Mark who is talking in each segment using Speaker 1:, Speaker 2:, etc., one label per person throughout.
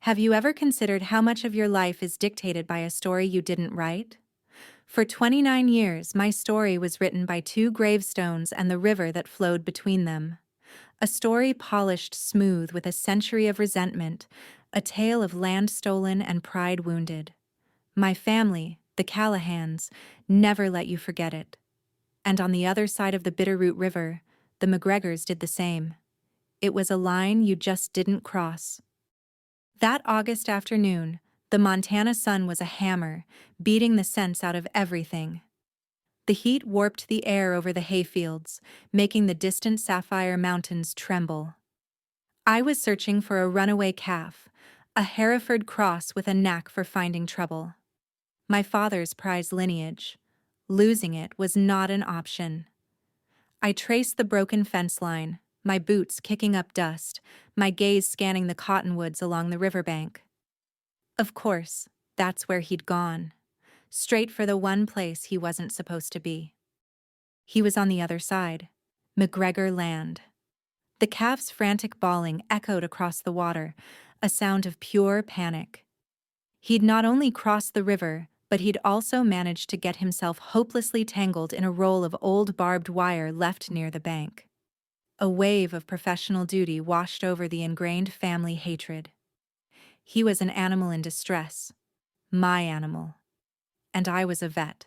Speaker 1: Have you ever considered how much of your life is dictated by a story you didn't write? For 29 years, my story was written by two gravestones and the river that flowed between them. A story polished smooth with a century of resentment, a tale of land stolen and pride wounded. My family, the Callahans, never let you forget it. And on the other side of the Bitterroot River, the McGregors did the same. It was a line you just didn't cross. That August afternoon, the Montana sun was a hammer, beating the sense out of everything. The heat warped the air over the hayfields, making the distant Sapphire Mountains tremble. I was searching for a runaway calf, a Hereford cross with a knack for finding trouble. My father's prized lineage. Losing it was not an option. I traced the broken fence line, my boots kicking up dust, my gaze scanning the cottonwoods along the riverbank. Of course, that's where he'd gone. Straight for the one place he wasn't supposed to be. He was on the other side. McGregor land. The calf's frantic bawling echoed across the water, a sound of pure panic. He'd not only crossed the river, but he'd also managed to get himself hopelessly tangled in a roll of old barbed wire left near the bank. A wave of professional duty washed over the ingrained family hatred. He was an animal in distress. My animal. And I was a vet.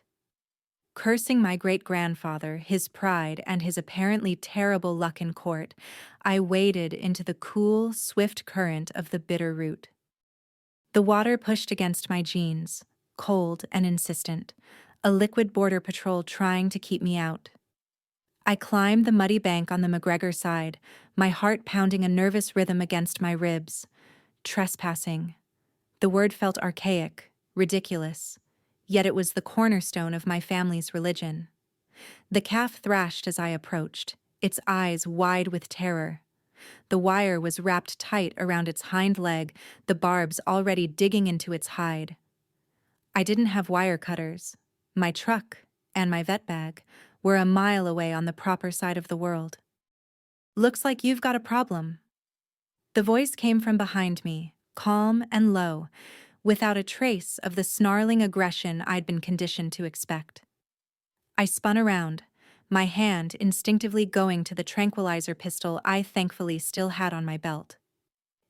Speaker 1: Cursing my great-grandfather, his pride, and his apparently terrible luck in court, I waded into the cool, swift current of the Bitterroot. The water pushed against my jeans, cold and insistent, a liquid border patrol trying to keep me out. I climbed the muddy bank on the McGregor side, my heart pounding a nervous rhythm against my ribs. Trespassing. The word felt archaic, ridiculous, yet it was the cornerstone of my family's religion. The calf thrashed as I approached, its eyes wide with terror. The wire was wrapped tight around its hind leg, the barbs already digging into its hide. I didn't have wire cutters. My truck, and my vet bag, were a mile away on the proper side of the world. "Looks like you've got a problem." The voice came from behind me, calm and low, without a trace of the snarling aggression I'd been conditioned to expect. I spun around, my hand instinctively going to the tranquilizer pistol I thankfully still had on my belt.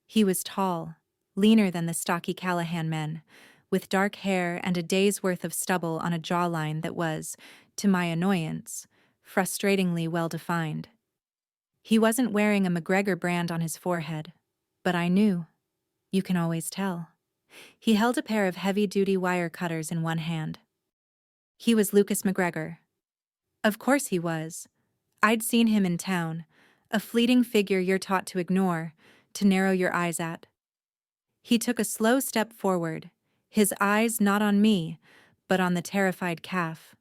Speaker 1: He was tall, leaner than the stocky Callahan men, with dark hair and a day's worth of stubble on a jawline that was, to my annoyance, frustratingly well-defined. He wasn't wearing a McGregor brand on his forehead, but I knew. You can always tell. He held a pair of heavy-duty wire cutters in one hand. He was Lucas McGregor. Of course he was. I'd seen him in town, a fleeting figure you're taught to ignore, to narrow your eyes at. He took a slow step forward, his eyes not on me, but on the terrified calf.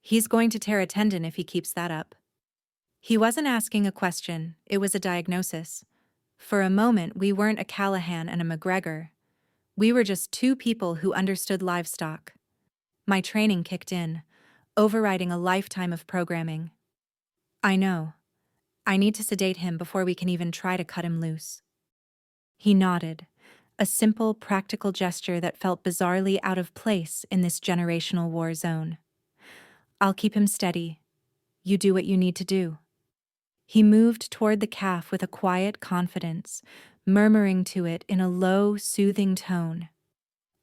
Speaker 1: He's going to tear a tendon if he keeps that up. He wasn't asking a question, it was a diagnosis. For a moment, we weren't a Callahan and a McGregor. We were just two people who understood livestock. My training kicked in, overriding a lifetime of programming. I know. I need to sedate him before we can even try to cut him loose. He nodded, a simple, practical gesture that felt bizarrely out of place in this generational war zone. I'll keep him steady. You do what you need to do. He moved toward the calf with a quiet confidence, murmuring to it in a low, soothing tone.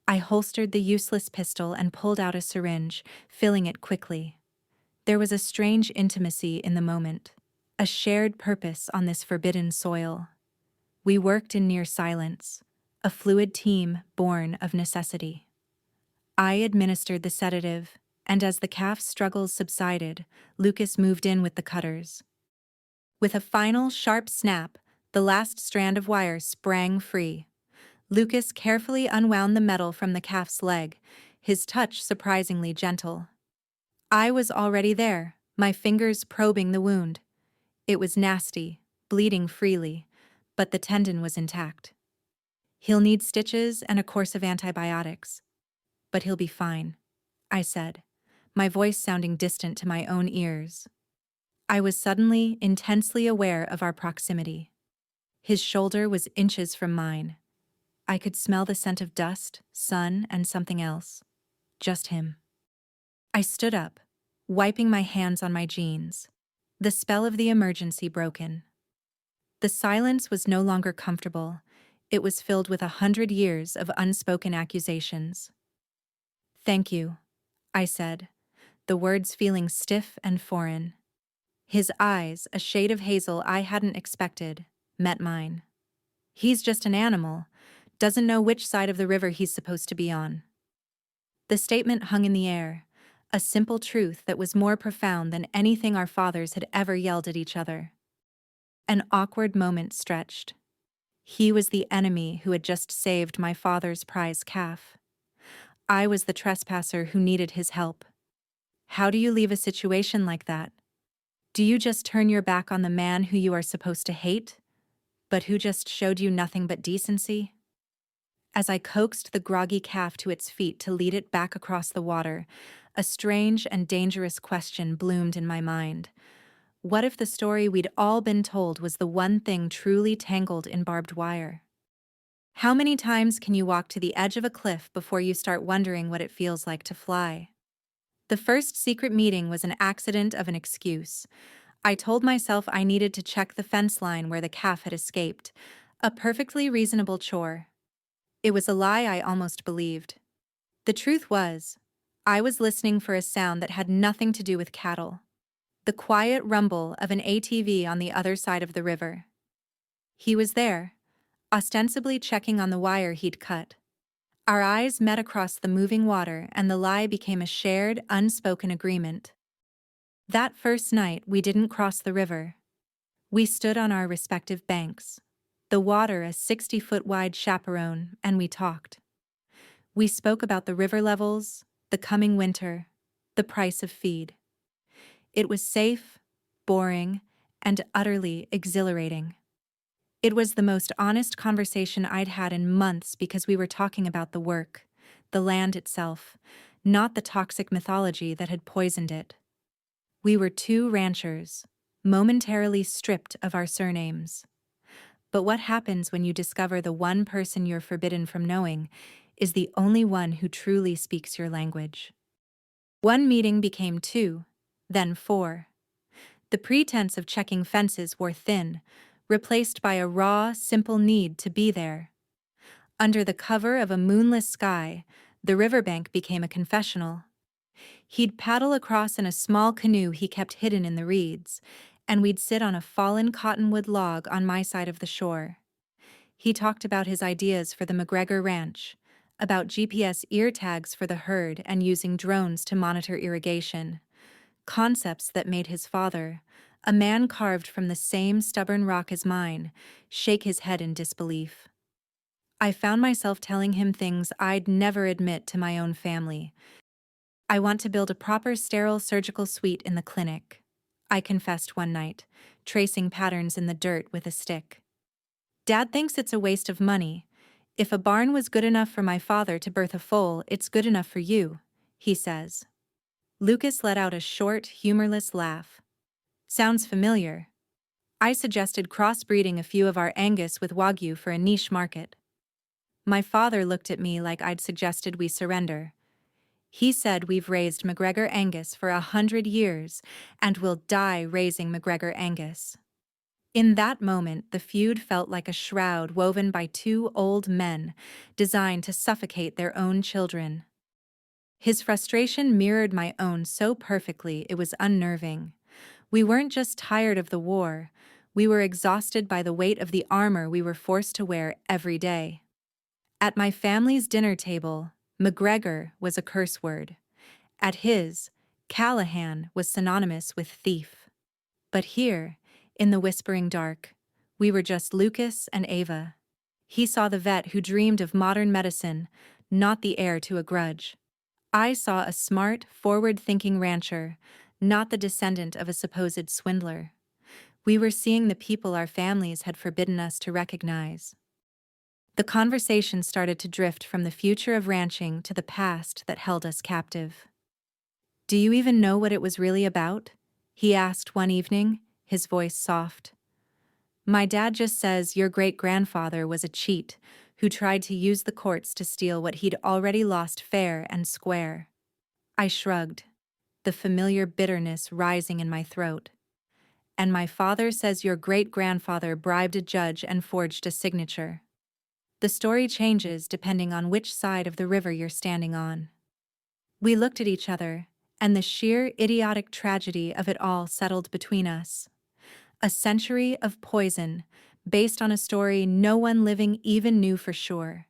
Speaker 1: I holstered the useless pistol and pulled out a syringe, filling it quickly. There was a strange intimacy in the moment, a shared purpose on this forbidden soil. We worked in near silence, a fluid team born of necessity. I administered the sedative, and as the calf's struggles subsided, Lucas moved in with the cutters. With a final sharp snap, the last strand of wire sprang free. Lucas carefully unwound the metal from the calf's leg, his touch surprisingly gentle. I was already there, my fingers probing the wound. It was nasty, bleeding freely, but the tendon was intact. He'll need stitches and a course of antibiotics. But he'll be fine, I said, my voice sounding distant to my own ears. I was suddenly intensely aware of our proximity. His shoulder was inches from mine. I could smell the scent of dust, sun, and something else. Just him. I stood up, wiping my hands on my jeans. The spell of the emergency broken. The silence was no longer comfortable. It was filled with 100 years of unspoken accusations. "Thank you," I said, the words feeling stiff and foreign. His eyes, a shade of hazel I hadn't expected, met mine. "He's just an animal, doesn't know which side of the river he's supposed to be on." The statement hung in the air, a simple truth that was more profound than anything our fathers had ever yelled at each other. An awkward moment stretched. He was the enemy who had just saved my father's prize calf. I was the trespasser who needed his help. How do you leave a situation like that? Do you just turn your back on the man who you are supposed to hate, but who just showed you nothing but decency? As I coaxed the groggy calf to its feet to lead it back across the water, a strange and dangerous question bloomed in my mind. What if the story we'd all been told was the one thing truly tangled in barbed wire? How many times can you walk to the edge of a cliff before you start wondering what it feels like to fly? The first secret meeting was an accident of an excuse. I told myself I needed to check the fence line where the calf had escaped, a perfectly reasonable chore. It was a lie I almost believed. The truth was, I was listening for a sound that had nothing to do with cattle. The quiet rumble of an ATV on the other side of the river. He was there, ostensibly checking on the wire he'd cut. Our eyes met across the moving water, and the lie became a shared, unspoken agreement. That first night, we didn't cross the river. We stood on our respective banks, the water a 60-foot wide chaperone, and we talked. We spoke about the river levels, the coming winter, the price of feed. It was safe, boring, and utterly exhilarating. It was the most honest conversation I'd had in months because we were talking about the work, the land itself, not the toxic mythology that had poisoned it. We were two ranchers, momentarily stripped of our surnames. But what happens when you discover the one person you're forbidden from knowing is the only one who truly speaks your language? One meeting became 2, then 4. The pretense of checking fences wore thin, replaced by a raw, simple need to be there. Under the cover of a moonless sky, the riverbank became a confessional. He'd paddle across in a small canoe he kept hidden in the reeds, and we'd sit on a fallen cottonwood log on my side of the shore. He talked about his ideas for the McGregor ranch, about GPS ear tags for the herd and using drones to monitor irrigation. Concepts that made his father, a man carved from the same stubborn rock as mine, shake his head in disbelief. I found myself telling him things I'd never admit to my own family. "I want to build a proper sterile surgical suite in the clinic," I confessed one night, tracing patterns in the dirt with a stick. "Dad thinks it's a waste of money. If a barn was good enough for my father to birth a foal, it's good enough for you," he says. Lucas let out a short, humorless laugh. "Sounds familiar." I suggested crossbreeding a few of our Angus with Wagyu for a niche market. My father looked at me like I'd suggested we surrender. He said we've raised McGregor Angus for 100 years and will die raising McGregor Angus. In that moment, the feud felt like a shroud woven by 2 old men, designed to suffocate their own children. His frustration mirrored my own so perfectly it was unnerving. We weren't just tired of the war, we were exhausted by the weight of the armor we were forced to wear every day. At my family's dinner table, McGregor was a curse word. At his, Callahan was synonymous with thief. But here, in the whispering dark, we were just Lucas and Ava. He saw the vet who dreamed of modern medicine, not the heir to a grudge. I saw a smart, forward-thinking rancher, not the descendant of a supposed swindler. We were seeing the people our families had forbidden us to recognize. The conversation started to drift from the future of ranching to the past that held us captive. "Do you even know what it was really about?" he asked one evening, his voice soft. "My dad just says your great-grandfather was a cheat who tried to use the courts to steal what he'd already lost fair and square. I shrugged, the familiar bitterness rising in my throat. And my father says your great-grandfather bribed a judge and forged a signature. The story changes depending on which side of the river you're standing on. We looked at each other, and the sheer idiotic tragedy of it all settled between us. A century of poison, based on a story no one living even knew for sure.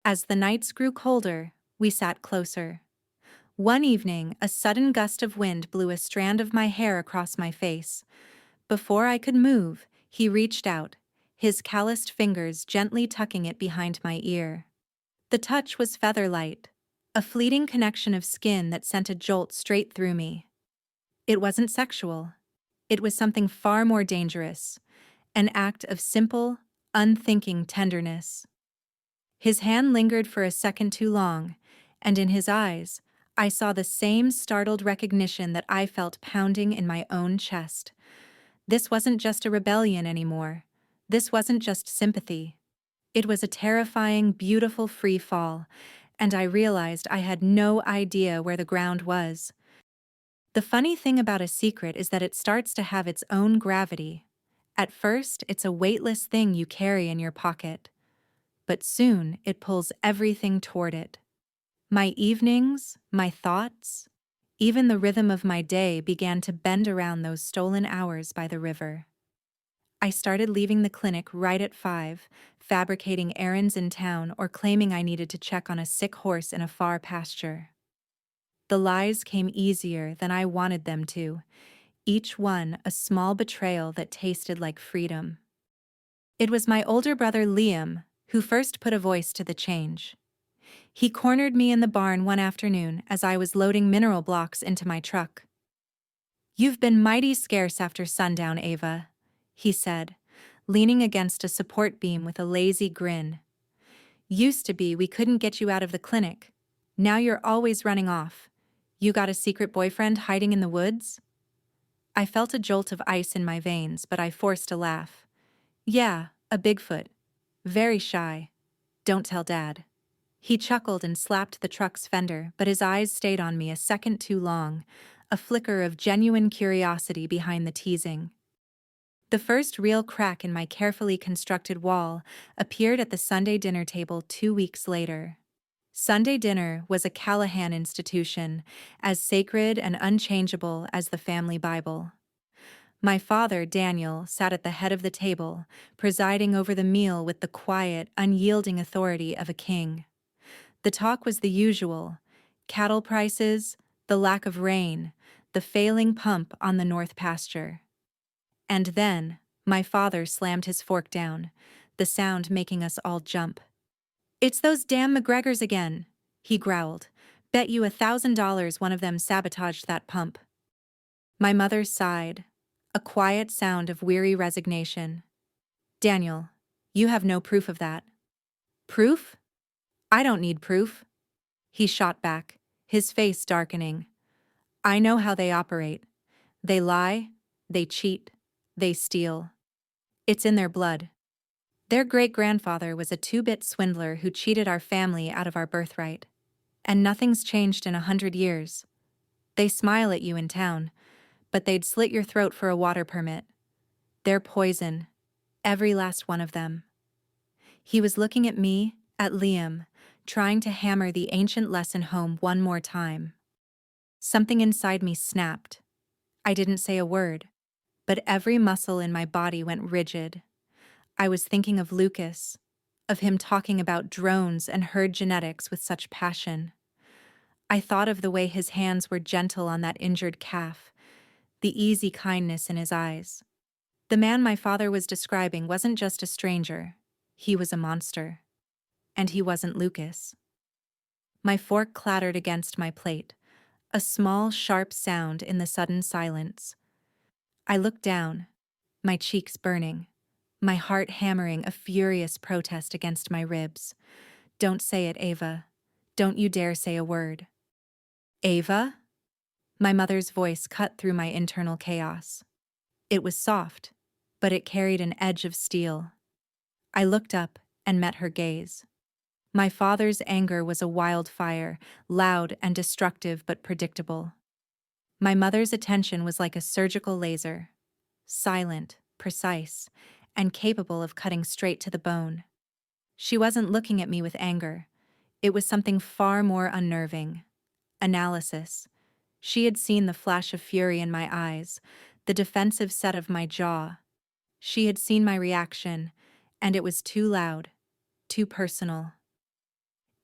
Speaker 1: As the nights grew colder, we sat closer. One evening, a sudden gust of wind blew a strand of my hair across my face. Before I could move, he reached out, his calloused fingers gently tucking it behind my ear. The touch was feather-light, a fleeting connection of skin that sent a jolt straight through me. It wasn't sexual. It was something far more dangerous, an act of simple, unthinking tenderness. His hand lingered for a second too long, and in his eyes, I saw the same startled recognition that I felt pounding in my own chest. This wasn't just a rebellion anymore. This wasn't just sympathy. It was a terrifying, beautiful free fall, and I realized I had no idea where the ground was. The funny thing about a secret is that it starts to have its own gravity. At first, it's a weightless thing you carry in your pocket. But soon, it pulls everything toward it. My evenings, my thoughts, even the rhythm of my day began to bend around those stolen hours by the river. I started leaving the clinic right at 5, fabricating errands in town or claiming I needed to check on a sick horse in a far pasture. The lies came easier than I wanted them to, each one a small betrayal that tasted like freedom. It was my older brother Liam who first put a voice to the change. He cornered me in the barn one afternoon as I was loading mineral blocks into my truck. "You've been mighty scarce after sundown, Ava," he said, leaning against a support beam with a lazy grin. "Used to be we couldn't get you out of the clinic. Now you're always running off. You got a secret boyfriend hiding in the woods?" I felt a jolt of ice in my veins, but I forced a laugh. "Yeah, a Bigfoot. Very shy. Don't tell Dad." He chuckled and slapped the truck's fender, but his eyes stayed on me a second too long, a flicker of genuine curiosity behind the teasing. The first real crack in my carefully constructed wall appeared at the Sunday dinner table 2 weeks later. Sunday dinner was a Callahan institution, as sacred and unchangeable as the family Bible. My father, Daniel, sat at the head of the table, presiding over the meal with the quiet, unyielding authority of a king. The talk was the usual: cattle prices, the lack of rain, the failing pump on the north pasture. And then, my father slammed his fork down, the sound making us all jump. "It's those damn McGregors again," he growled. "Bet you $1,000 one of them sabotaged that pump." My mother sighed, a quiet sound of weary resignation. "Daniel, you have no proof of that." "Proof? I don't need proof," he shot back, his face darkening. "I know how they operate. They lie, they cheat, they steal. It's in their blood. Their great-grandfather was a two-bit swindler who cheated our family out of our birthright. And nothing's changed in 100 years. They smile at you in town, but they'd slit your throat for a water permit. They're poison, every last one of them." He was looking at me, at Liam, trying to hammer the ancient lesson home one more time. Something inside me snapped. I didn't say a word, but every muscle in my body went rigid. I was thinking of Lucas, of him talking about drones and herd genetics with such passion. I thought of the way his hands were gentle on that injured calf, the easy kindness in his eyes. The man my father was describing wasn't just a stranger, he was a monster. And he wasn't Lucas. My fork clattered against my plate, a small, sharp sound in the sudden silence. I looked down, my cheeks burning, my heart hammering a furious protest against my ribs. "Don't say it, Ava. Don't you dare say a word." "Ava?" My mother's voice cut through my internal chaos. It was soft, but it carried an edge of steel. I looked up, and met her gaze. My father's anger was a wildfire, loud and destructive but predictable. My mother's attention was like a surgical laser, silent, precise, and capable of cutting straight to the bone. She wasn't looking at me with anger. It was something far more unnerving. Analysis. She had seen the flash of fury in my eyes, the defensive set of my jaw. She had seen my reaction, and it was too loud, too personal.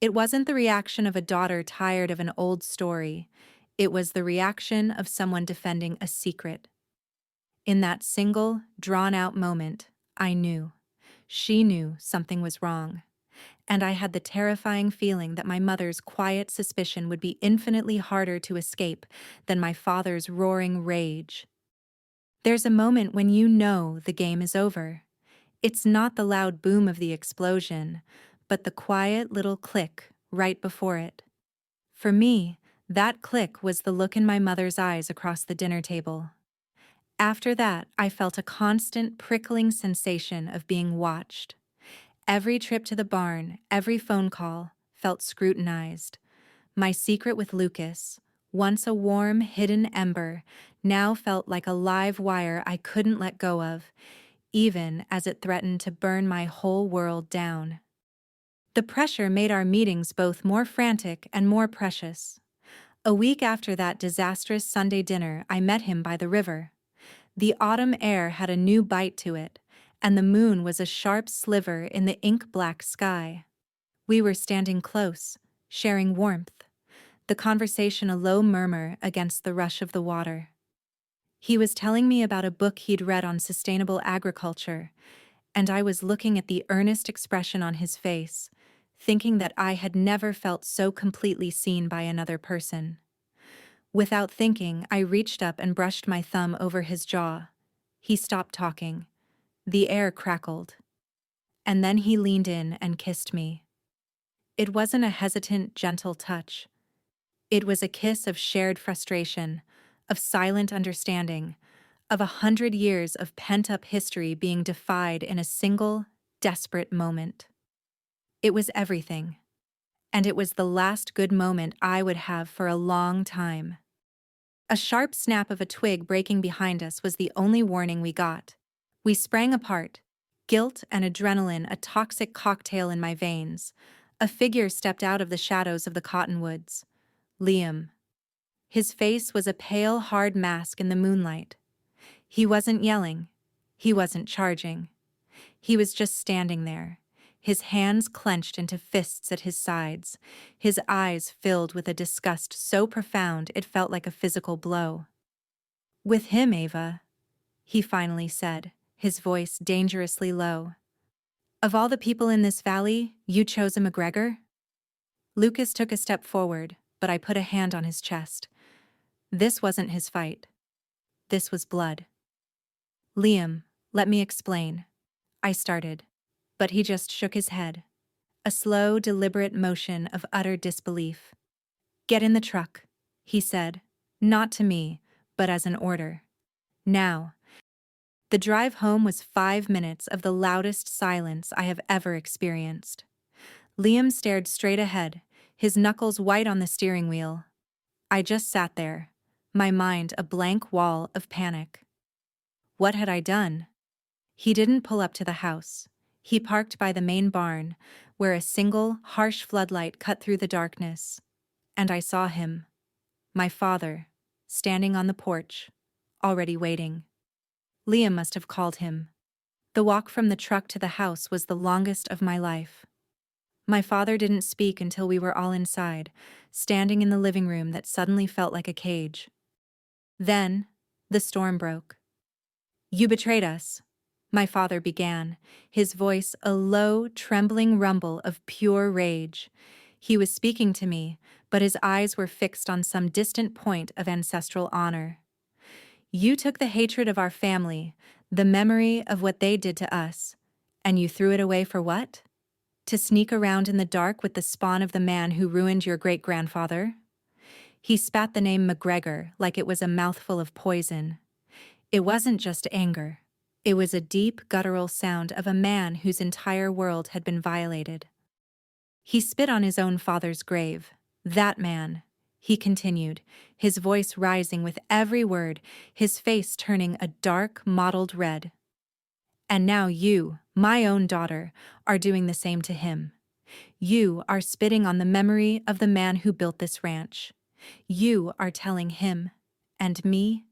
Speaker 1: It wasn't the reaction of a daughter tired of an old story. It was the reaction of someone defending a secret. In that single, drawn-out moment, I knew. She knew something was wrong. And I had the terrifying feeling that my mother's quiet suspicion would be infinitely harder to escape than my father's roaring rage. There's a moment when you know the game is over. It's not the loud boom of the explosion, but the quiet little click right before it. For me, that click was the look in my mother's eyes across the dinner table. After that, I felt a constant prickling sensation of being watched. Every trip to the barn, every phone call, felt scrutinized. My secret with Lucas, once a warm, hidden ember, now felt like a live wire I couldn't let go of, even as it threatened to burn my whole world down. The pressure made our meetings both more frantic and more precious. A week after that disastrous Sunday dinner, I met him by the river. The autumn air had a new bite to it, and the moon was a sharp sliver in the ink-black sky. We were standing close, sharing warmth, the conversation a low murmur against the rush of the water. He was telling me about a book he'd read on sustainable agriculture, and I was looking at the earnest expression on his face, thinking that I had never felt so completely seen by another person. Without thinking, I reached up and brushed my thumb over his jaw. He stopped talking. The air crackled. And then he leaned in and kissed me. It wasn't a hesitant, gentle touch. It was a kiss of shared frustration, of silent understanding, of 100 years of pent-up history being defied in a single, desperate moment. It was everything. And it was the last good moment I would have for a long time. A sharp snap of a twig breaking behind us was the only warning we got. We sprang apart, guilt and adrenaline a toxic cocktail in my veins. A figure stepped out of the shadows of the cottonwoods. Liam. His face was a pale, hard mask in the moonlight. He wasn't yelling. He wasn't charging. He was just standing there, his hands clenched into fists at his sides, his eyes filled with a disgust so profound it felt like a physical blow. "With him, Ava," he finally said, his voice dangerously low. "Of all the people in this valley, you chose a McGregor?" Lucas took a step forward, but I put a hand on his chest. This wasn't his fight. This was blood. "Liam, let me explain," I started, but he just shook his head. A slow, deliberate motion of utter disbelief. "Get in the truck," he said, not to me, but as an order. Now. The drive home was 5 minutes of the loudest silence I have ever experienced. Liam stared straight ahead, his knuckles white on the steering wheel. I just sat there, my mind a blank wall of panic. What had I done? He didn't pull up to the house. He parked by the main barn, where a single, harsh floodlight cut through the darkness. And I saw him, my father, standing on the porch, already waiting. Liam must have called him. The walk from the truck to the house was the longest of my life. My father didn't speak until we were all inside, standing in the living room that suddenly felt like a cage. Then, the storm broke. "You betrayed us," my father began, his voice a low, trembling rumble of pure rage. He was speaking to me, but his eyes were fixed on some distant point of ancestral honor. "You took the hatred of our family, the memory of what they did to us, and you threw it away for what? To sneak around in the dark with the spawn of the man who ruined your great-grandfather?" He spat the name McGregor like it was a mouthful of poison. It wasn't just anger. It was a deep, guttural sound of a man whose entire world had been violated. He spit on his own father's grave. That man, he continued, his voice rising with every word, his face turning a dark, mottled red. And now you, my own daughter, are doing the same to him. You are spitting on the memory of the man who built this ranch. You are telling him, and me,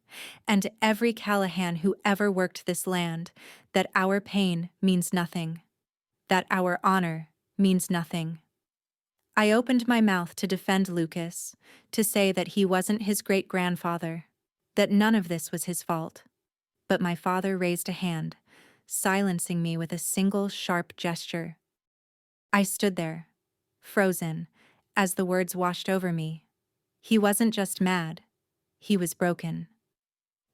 Speaker 1: and every Callahan who ever worked this land, that our pain means nothing, that our honor means nothing. I opened my mouth to defend Lucas, to say that he wasn't his great-grandfather, that none of this was his fault. But my father raised a hand, silencing me with a single sharp gesture. I stood there, frozen, as the words washed over me. He wasn't just mad, he was broken.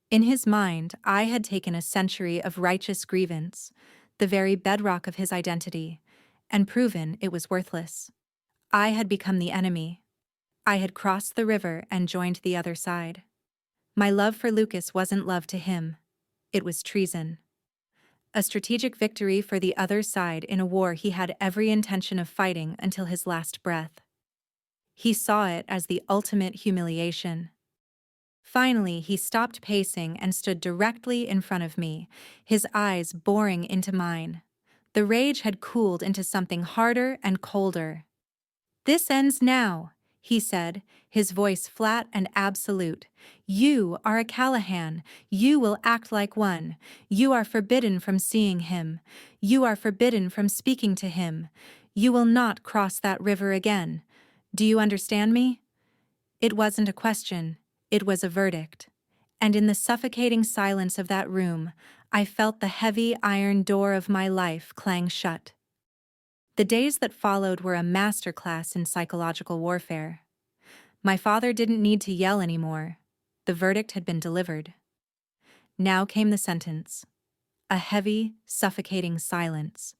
Speaker 1: In his mind, I had taken a century of righteous grievance, the very bedrock of his identity, and proven it was worthless. I had become the enemy. I had crossed the river and joined the other side. My love for Lucas wasn't love to him. It was treason. A strategic victory for the other side in a war he had every intention of fighting until his last breath. He saw it as the ultimate humiliation. Finally, he stopped pacing and stood directly in front of me, his eyes boring into mine. The rage had cooled into something harder and colder. "This ends now," he said, his voice flat and absolute. "You are a Callahan. You will act like one. You are forbidden from seeing him. You are forbidden from speaking to him. You will not cross that river again. Do you understand me?" It wasn't a question, it was a verdict. And in the suffocating silence of that room, I felt the heavy iron door of my life clang shut. The days that followed were a masterclass in psychological warfare. My father didn't need to yell anymore. The verdict had been delivered. Now came the sentence. A heavy, suffocating silence.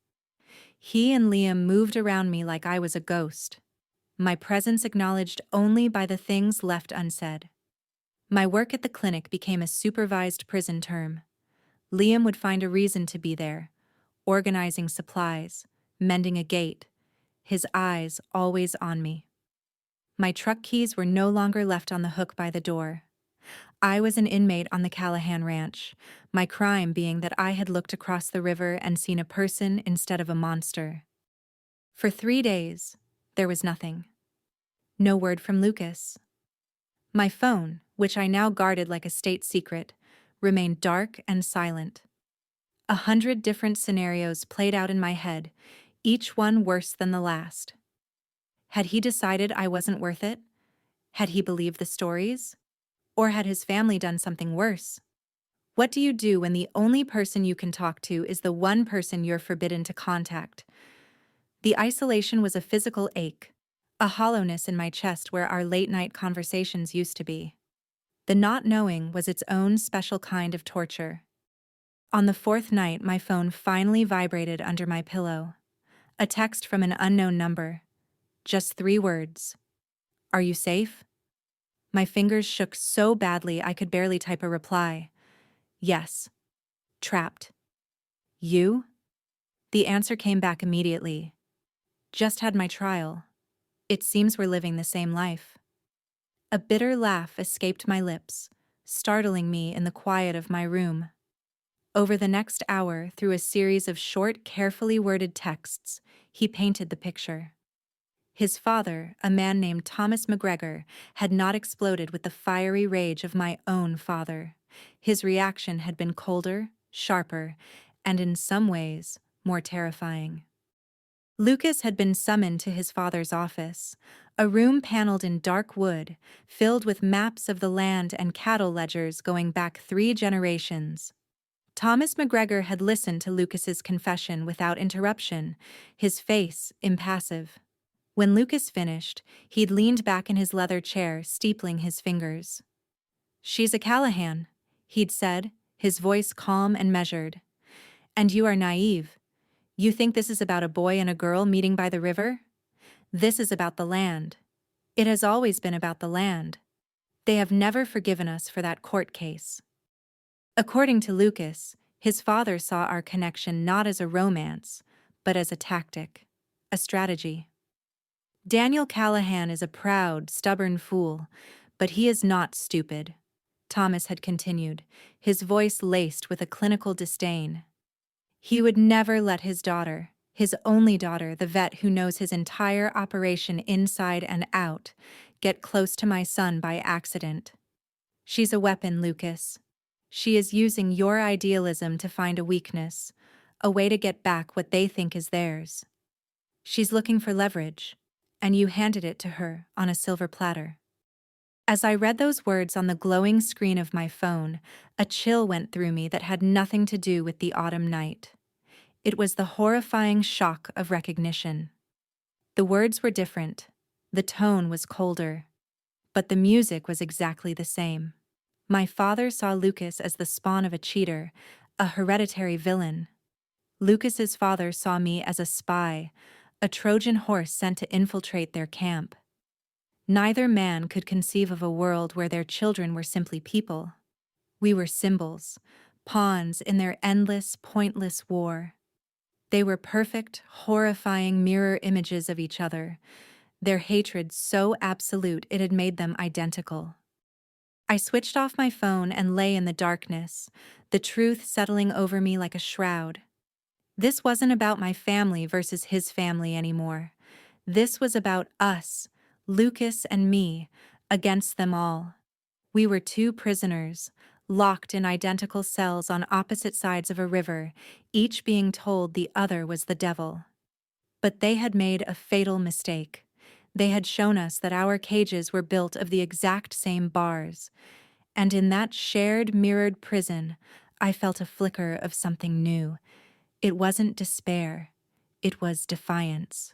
Speaker 1: He and Liam moved around me like I was a ghost. My presence acknowledged only by the things left unsaid. My work at the clinic became a supervised prison term. Liam would find a reason to be there, organizing supplies, mending a gate, his eyes always on me. My truck keys were no longer left on the hook by the door. I was an inmate on the Callahan ranch, my crime being that I had looked across the river and seen a person instead of a monster. For 3 days, there was nothing. No word from Lucas. My phone, which I now guarded like a state secret, remained dark and silent. 100 different scenarios played out in my head, each one worse than the last. Had he decided I wasn't worth it? Had he believed the stories? Or had his family done something worse? What do you do when the only person you can talk to is the one person you're forbidden to contact? The isolation was a physical ache, a hollowness in my chest where our late-night conversations used to be. The not knowing was its own special kind of torture. On the 4th night, my phone finally vibrated under my pillow. A text from an unknown number. Just 3 words. "Are you safe?" My fingers shook so badly I could barely type a reply. "Yes. Trapped." "You?" The answer came back immediately. "Just had my trial. It seems we're living the same life." A bitter laugh escaped my lips, startling me in the quiet of my room. Over the next hour, through a series of short, carefully worded texts, he painted the picture. His father, a man named Thomas McGregor, had not exploded with the fiery rage of my own father. His reaction had been colder, sharper, and in some ways, more terrifying. Lucas had been summoned to his father's office, a room paneled in dark wood, filled with maps of the land and cattle ledgers going back 3 generations. Thomas McGregor had listened to Lucas's confession without interruption, his face impassive. When Lucas finished, he'd leaned back in his leather chair, steepling his fingers. "She's a Callahan," he'd said, his voice calm and measured. "And you are naive. You think this is about a boy and a girl meeting by the river? This is about the land. It has always been about the land. They have never forgiven us for that court case." According to Lucas, His father saw our connection not as a romance, but as a tactic, a strategy. Daniel Callahan is a proud, stubborn fool, but he is not stupid, Thomas had continued, his voice laced with a clinical disdain. He would never let his daughter, his only daughter, the vet who knows his entire operation inside and out, get close to my son by accident. She's a weapon, Lucas. She is using your idealism to find a weakness, a way to get back what they think is theirs. She's looking for leverage, and you handed it to her on a silver platter. As I read those words on the glowing screen of my phone, a chill went through me that had nothing to do with the autumn night. It was the horrifying shock of recognition. The words were different, the tone was colder, but the music was exactly the same. My father saw Lucas as the spawn of a cheater, a hereditary villain. Lucas's father saw me as a spy, a Trojan horse sent to infiltrate their camp. Neither man could conceive of a world where their children were simply people. We were symbols, pawns in their endless, pointless war. They were perfect, horrifying mirror images of each other, their hatred so absolute it had made them identical. I switched off my phone and lay in the darkness, the truth settling over me like a shroud. This wasn't about my family versus his family anymore. This was about us, Lucas and me, against them all. We were two prisoners, locked in identical cells on opposite sides of a river, each being told the other was the devil. But they had made a fatal mistake. They had shown us that our cages were built of the exact same bars, and in that shared mirrored prison, I felt a flicker of something new. It wasn't despair, it was defiance.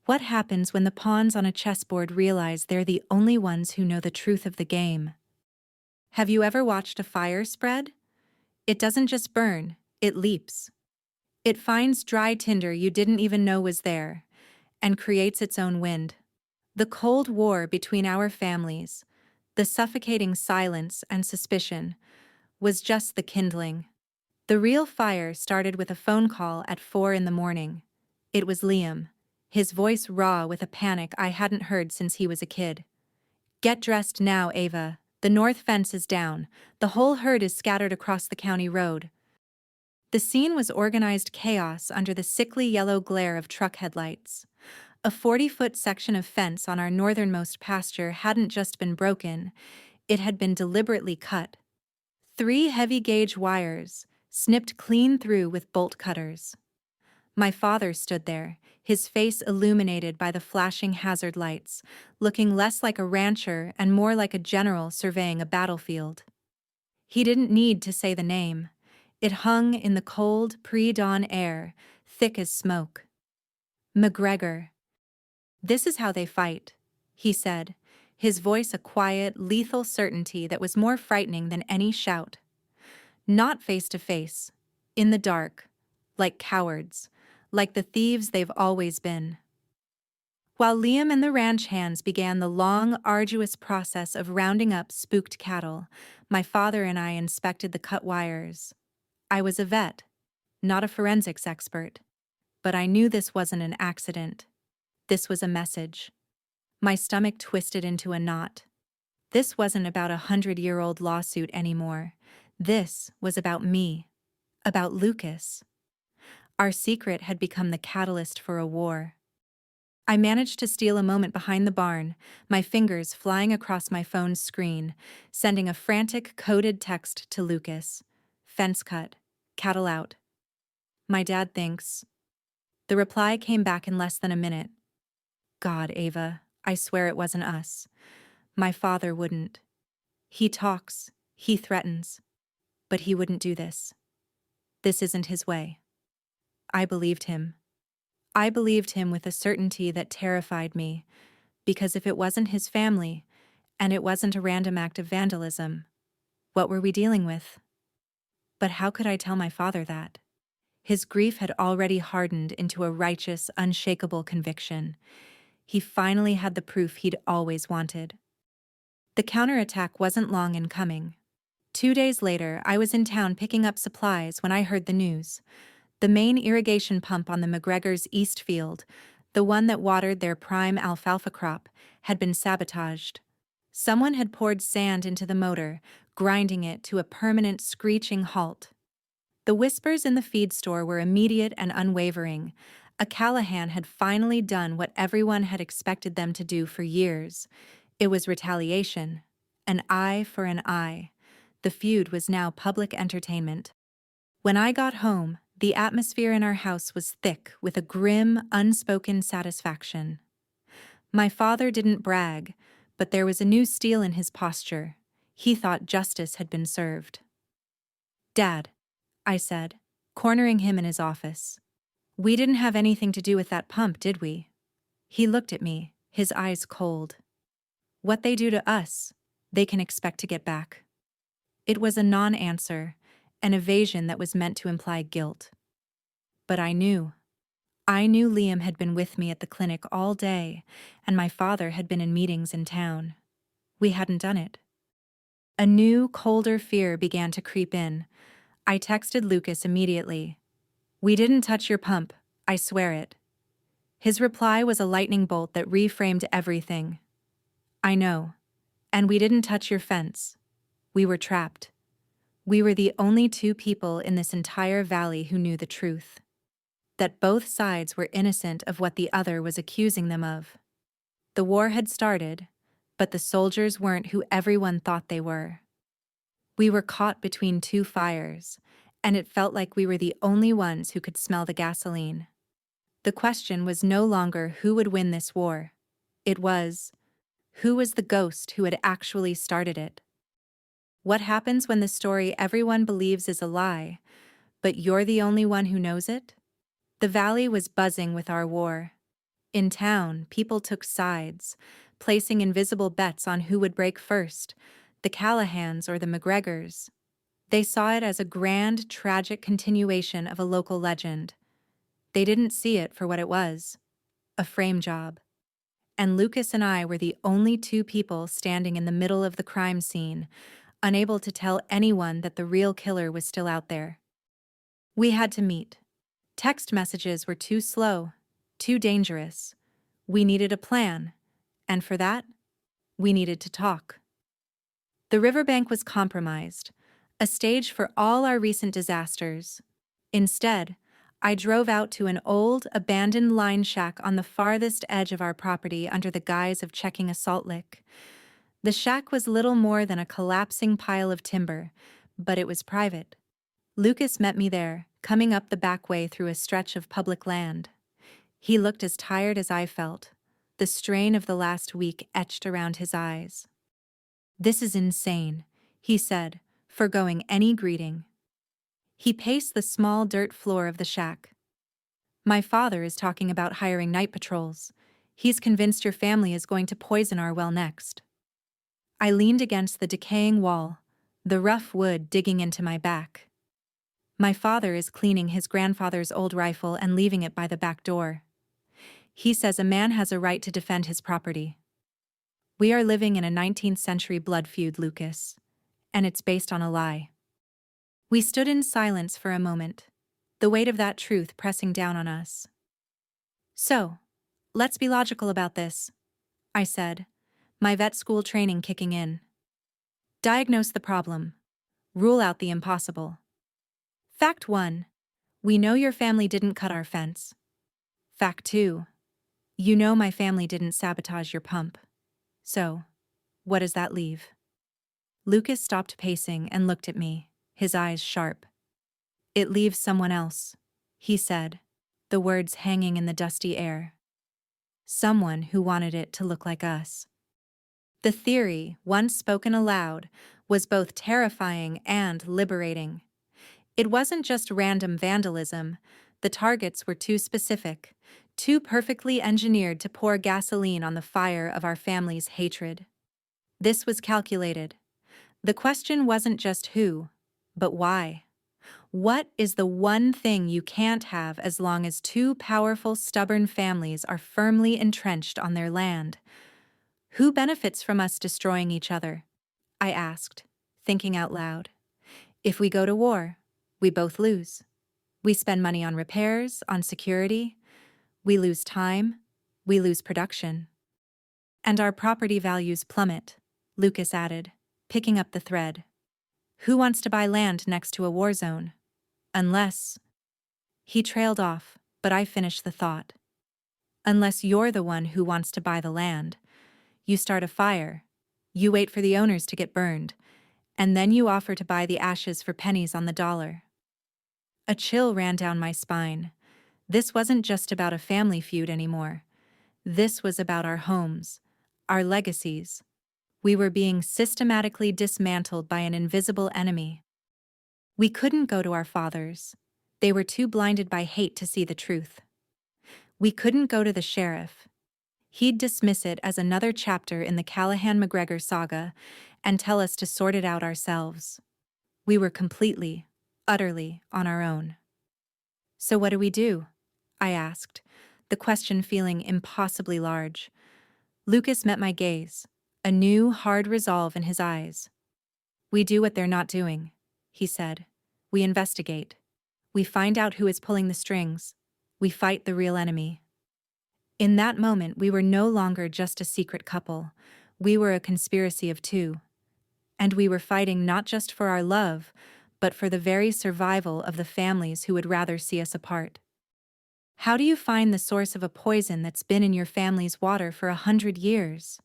Speaker 1: What happens when the pawns on a chessboard realize they're the only ones who know the truth of the game? Have you ever watched a fire spread? It doesn't just burn, it leaps. It finds dry tinder you didn't even know was there, and creates its own wind. The Cold War between our families, the suffocating silence and suspicion, was just the kindling. The real fire started with a phone call at 4 a.m. It was Liam, his voice raw with a panic I hadn't heard since he was a kid. "Get dressed now, Ava. The north fence is down. The whole herd is scattered across the county road." The scene was organized chaos under the sickly yellow glare of truck headlights. A 40-foot section of fence on our northernmost pasture hadn't just been broken, it had been deliberately cut. 3 heavy-gauge wires, snipped clean through with bolt cutters. My father stood there, his face illuminated by the flashing hazard lights, looking less like a rancher and more like a general surveying a battlefield. He didn't need to say the name. It hung in the cold, pre-dawn air, thick as smoke. "McGregor. This is how they fight," he said, his voice a quiet, lethal certainty that was more frightening than any shout. "Not face to face, in the dark, like cowards, like the thieves they've always been." While Liam and the ranch hands began the long, arduous process of rounding up spooked cattle, my father and I inspected the cut wires. I was a vet, not a forensics expert, but I knew this wasn't an accident. This was a message. My stomach twisted into a knot. This wasn't about a 100-year-old lawsuit anymore. This was about me, about Lucas. Our secret had become the catalyst for a war. I managed to steal a moment behind the barn, my fingers flying across my phone's screen, sending a frantic coded text to Lucas. "Fence cut. Cattle out. My dad thinks." The reply came back in less than a minute. "God, Ava, I swear it wasn't us. My father wouldn't. He talks, he threatens, but he wouldn't do this. This isn't his way." I believed him. I believed him with a certainty that terrified me, because if it wasn't his family, and it wasn't a random act of vandalism, what were we dealing with? But how could I tell my father that? His grief had already hardened into a righteous, unshakable conviction. He finally had the proof he'd always wanted. The counterattack wasn't long in coming. 2 days later, I was in town picking up supplies when I heard the news. The main irrigation pump on the McGregors' East Field, the one that watered their prime alfalfa crop, had been sabotaged. Someone had poured sand into the motor, grinding it to a permanent screeching halt. The whispers in the feed store were immediate and unwavering. A Callahan had finally done what everyone had expected them to do for years. It was retaliation. An eye for an eye. The feud was now public entertainment. When I got home, the atmosphere in our house was thick with a grim, unspoken satisfaction. My father didn't brag, but there was a new steel in his posture. He thought justice had been served. "Dad," I said, cornering him in his office. "We didn't have anything to do with that pump, did we?" He looked at me, his eyes cold. "What they do to us, they can expect to get back." It was a non-answer, an evasion that was meant to imply guilt. But I knew. I knew Liam had been with me at the clinic all day, and my father had been in meetings in town. We hadn't done it. A new, colder fear began to creep in. I texted Lucas immediately. "We didn't touch your pump, I swear it." His reply was a lightning bolt that reframed everything. "I know. And we didn't touch your fence. We were trapped. We were the only two people in this entire valley who knew the truth. That both sides were innocent of what the other was accusing them of. The war had started, but the soldiers weren't who everyone thought they were. We were caught between two fires, and it felt like we were the only ones who could smell the gasoline. The question was no longer who would win this war. It was, who was the ghost who had actually started it? What happens when the story everyone believes is a lie, but you're the only one who knows it? The valley was buzzing with our war. In town, people took sides, placing invisible bets on who would break first, the Callahans or the McGregors. They saw it as a grand, tragic continuation of a local legend. They didn't see it for what it was, a frame job. And Lucas and I were the only two people standing in the middle of the crime scene, unable to tell anyone that the real killer was still out there. We had to meet. Text messages were too slow, too dangerous. We needed a plan, and for that, we needed to talk. The riverbank was compromised, a stage for all our recent disasters. Instead, I drove out to an old, abandoned line shack on the farthest edge of our property under the guise of checking a salt lick. The shack was little more than a collapsing pile of timber, but it was private. Lucas met me there, coming up the back way through a stretch of public land. He looked as tired as I felt, the strain of the last week etched around his eyes. "This is insane," he said, forgoing any greeting. He paced the small dirt floor of the shack. "My father is talking about hiring night patrols. He's convinced your family is going to poison our well next." I leaned against the decaying wall, the rough wood digging into my back. "My father is cleaning his grandfather's old rifle and leaving it by the back door. He says a man has a right to defend his property. We are living in a 19th century blood feud, Lucas, and it's based on a lie." We stood in silence for a moment, the weight of that truth pressing down on us. "So, let's be logical about this," I said, my vet school training kicking in. "Diagnose the problem. Rule out the impossible. Fact 1. We know your family didn't cut our fence. Fact 2. You know my family didn't sabotage your pump. So, what does that leave?" Lucas stopped pacing and looked at me, his eyes sharp. "It leaves someone else," he said, the words hanging in the dusty air. "Someone who wanted it to look like us." The theory, once spoken aloud, was both terrifying and liberating. It wasn't just random vandalism. The targets were too specific, too perfectly engineered to pour gasoline on the fire of our family's hatred. This was calculated. The question wasn't just who, but why. What is the one thing you can't have as long as two powerful, stubborn families are firmly entrenched on their land? Who benefits from us destroying each other? I asked, thinking out loud. If we go to war, we both lose. We spend money on repairs, on security. We lose time. We lose production. And our property values plummet, Lucas added, picking up the thread. Who wants to buy land next to a war zone? Unless... He trailed off, but I finished the thought. Unless you're the one who wants to buy the land. You start a fire. You wait for the owners to get burned. And then you offer to buy the ashes for pennies on the dollar. A chill ran down my spine. This wasn't just about a family feud anymore. This was about our homes, our legacies. We were being systematically dismantled by an invisible enemy. We couldn't go to our fathers. They were too blinded by hate to see the truth. We couldn't go to the sheriff. He'd dismiss it as another chapter in the Callahan-McGregor saga and tell us to sort it out ourselves. We were completely, utterly on our own. So what do? I asked, the question feeling impossibly large. Lucas met my gaze, a new, hard resolve in his eyes. We do what they're not doing, he said. We investigate. We find out who is pulling the strings. We fight the real enemy. In that moment, we were no longer just a secret couple. We were a conspiracy of two. And we were fighting not just for our love, but for the very survival of the families who would rather see us apart. How do you find the source of a poison that's been in your family's water for 100 years?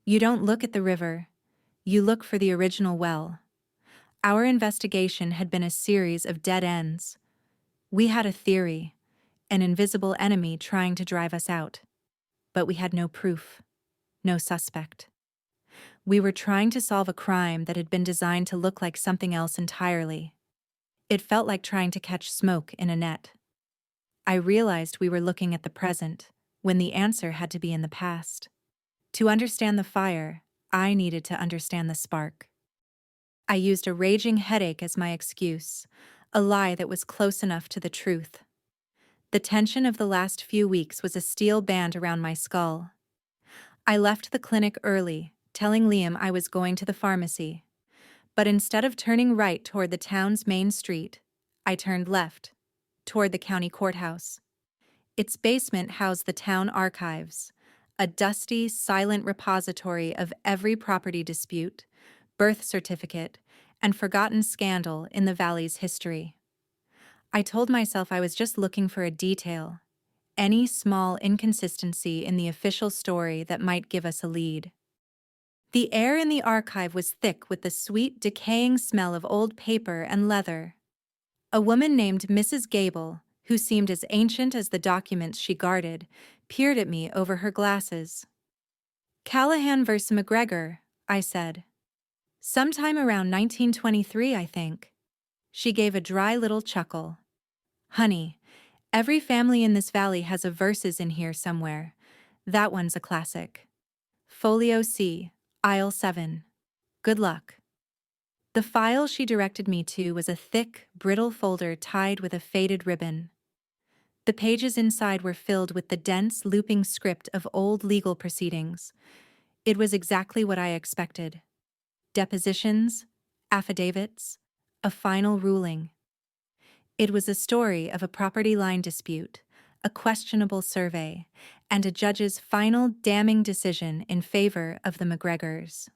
Speaker 1: You don't look at the river. You look for the original well. Our investigation had been a series of dead ends. We had a theory, an invisible enemy trying to drive us out. But we had no proof, no suspect. We were trying to solve a crime that had been designed to look like something else entirely. It felt like trying to catch smoke in a net. I realized we were looking at the present, when the answer had to be in the past. To understand the fire, I needed to understand the spark. I used a raging headache as my excuse, a lie that was close enough to the truth. The tension of the last few weeks was a steel band around my skull. I left the clinic early, telling Liam I was going to the pharmacy. But instead of turning right toward the town's main street, I turned left, toward the county courthouse. Its basement housed the town archives, a dusty, silent repository of every property dispute, birth certificate, and forgotten scandal in the valley's history. I told myself I was just looking for a detail, any small inconsistency in the official story that might give us a lead. The air in the archive was thick with the sweet, decaying smell of old paper and leather. A woman named Mrs. Gable, who seemed as ancient as the documents she guarded, peered at me over her glasses. Callahan vs. McGregor, I said. Sometime around 1923, I think. She gave a dry little chuckle. Honey, every family in this valley has a verses in here somewhere. That one's a classic. Folio C, aisle 7. Good luck. The file she directed me to was a thick, brittle folder tied with a faded ribbon. The pages inside were filled with the dense, looping script of old legal proceedings. It was exactly what I expected. Depositions, affidavits, a final ruling. It was a story of a property line dispute, a questionable survey, and a judge's final damning decision in favor of the McGregors.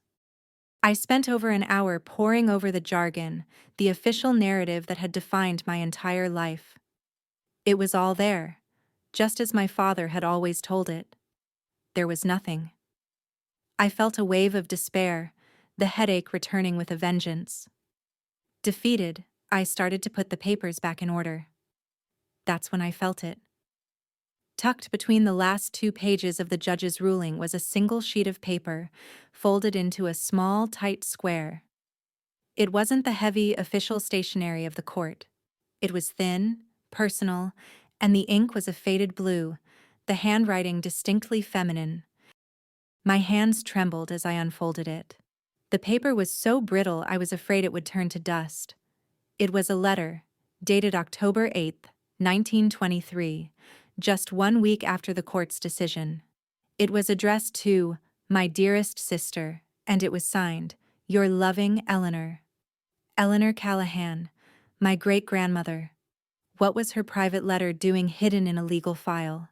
Speaker 1: I spent over an hour poring over the jargon, the official narrative that had defined my entire life. It was all there, just as my father had always told it. There was nothing. I felt a wave of despair, the headache returning with a vengeance. Defeated, I started to put the papers back in order. That's when I felt it. Tucked between the last 2 pages of the judge's ruling was a single sheet of paper, folded into a small, tight square. It wasn't the heavy, official stationery of the court. It was thin, personal, and the ink was a faded blue, the handwriting distinctly feminine. My hands trembled as I unfolded it. The paper was so brittle I was afraid it would turn to dust. It was a letter, dated October 8, 1923, just 1 week after the court's decision. It was addressed to "My dearest sister," and it was signed, Your loving Eleanor. Eleanor Callahan, my great-grandmother. What was her private letter doing hidden in a legal file?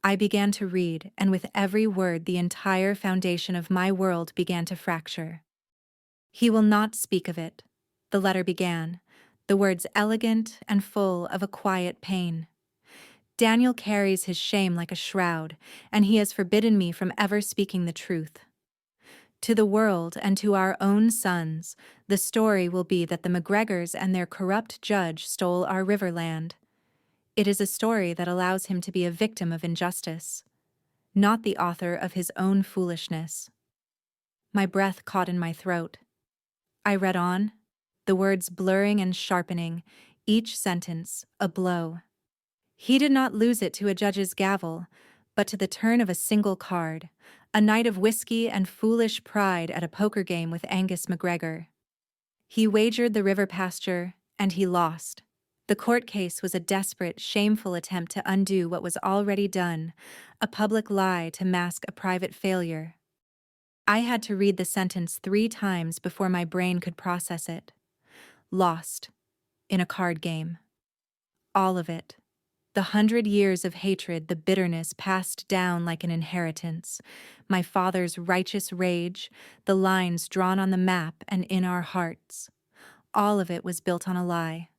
Speaker 1: I began to read, and with every word the entire foundation of my world began to fracture. He will not speak of it, the letter began, the words elegant and full of a quiet pain. Daniel carries his shame like a shroud, and he has forbidden me from ever speaking the truth. To the world and to our own sons, the story will be that the McGregors and their corrupt judge stole our riverland. It is a story that allows him to be a victim of injustice, not the author of his own foolishness. My breath caught in my throat. I read on, the words blurring and sharpening, each sentence a blow. He did not lose it to a judge's gavel, but to the turn of a single card, a night of whiskey and foolish pride at a poker game with Angus McGregor. He wagered the river pasture, and he lost. The court case was a desperate, shameful attempt to undo what was already done, a public lie to mask a private failure. I had to read the sentence 3 times before my brain could process it. Lost. In a card game. All of it. The 100 years of hatred, the bitterness passed down like an inheritance, my father's righteous rage, the lines drawn on the map and in our hearts. All of it was built on a lie.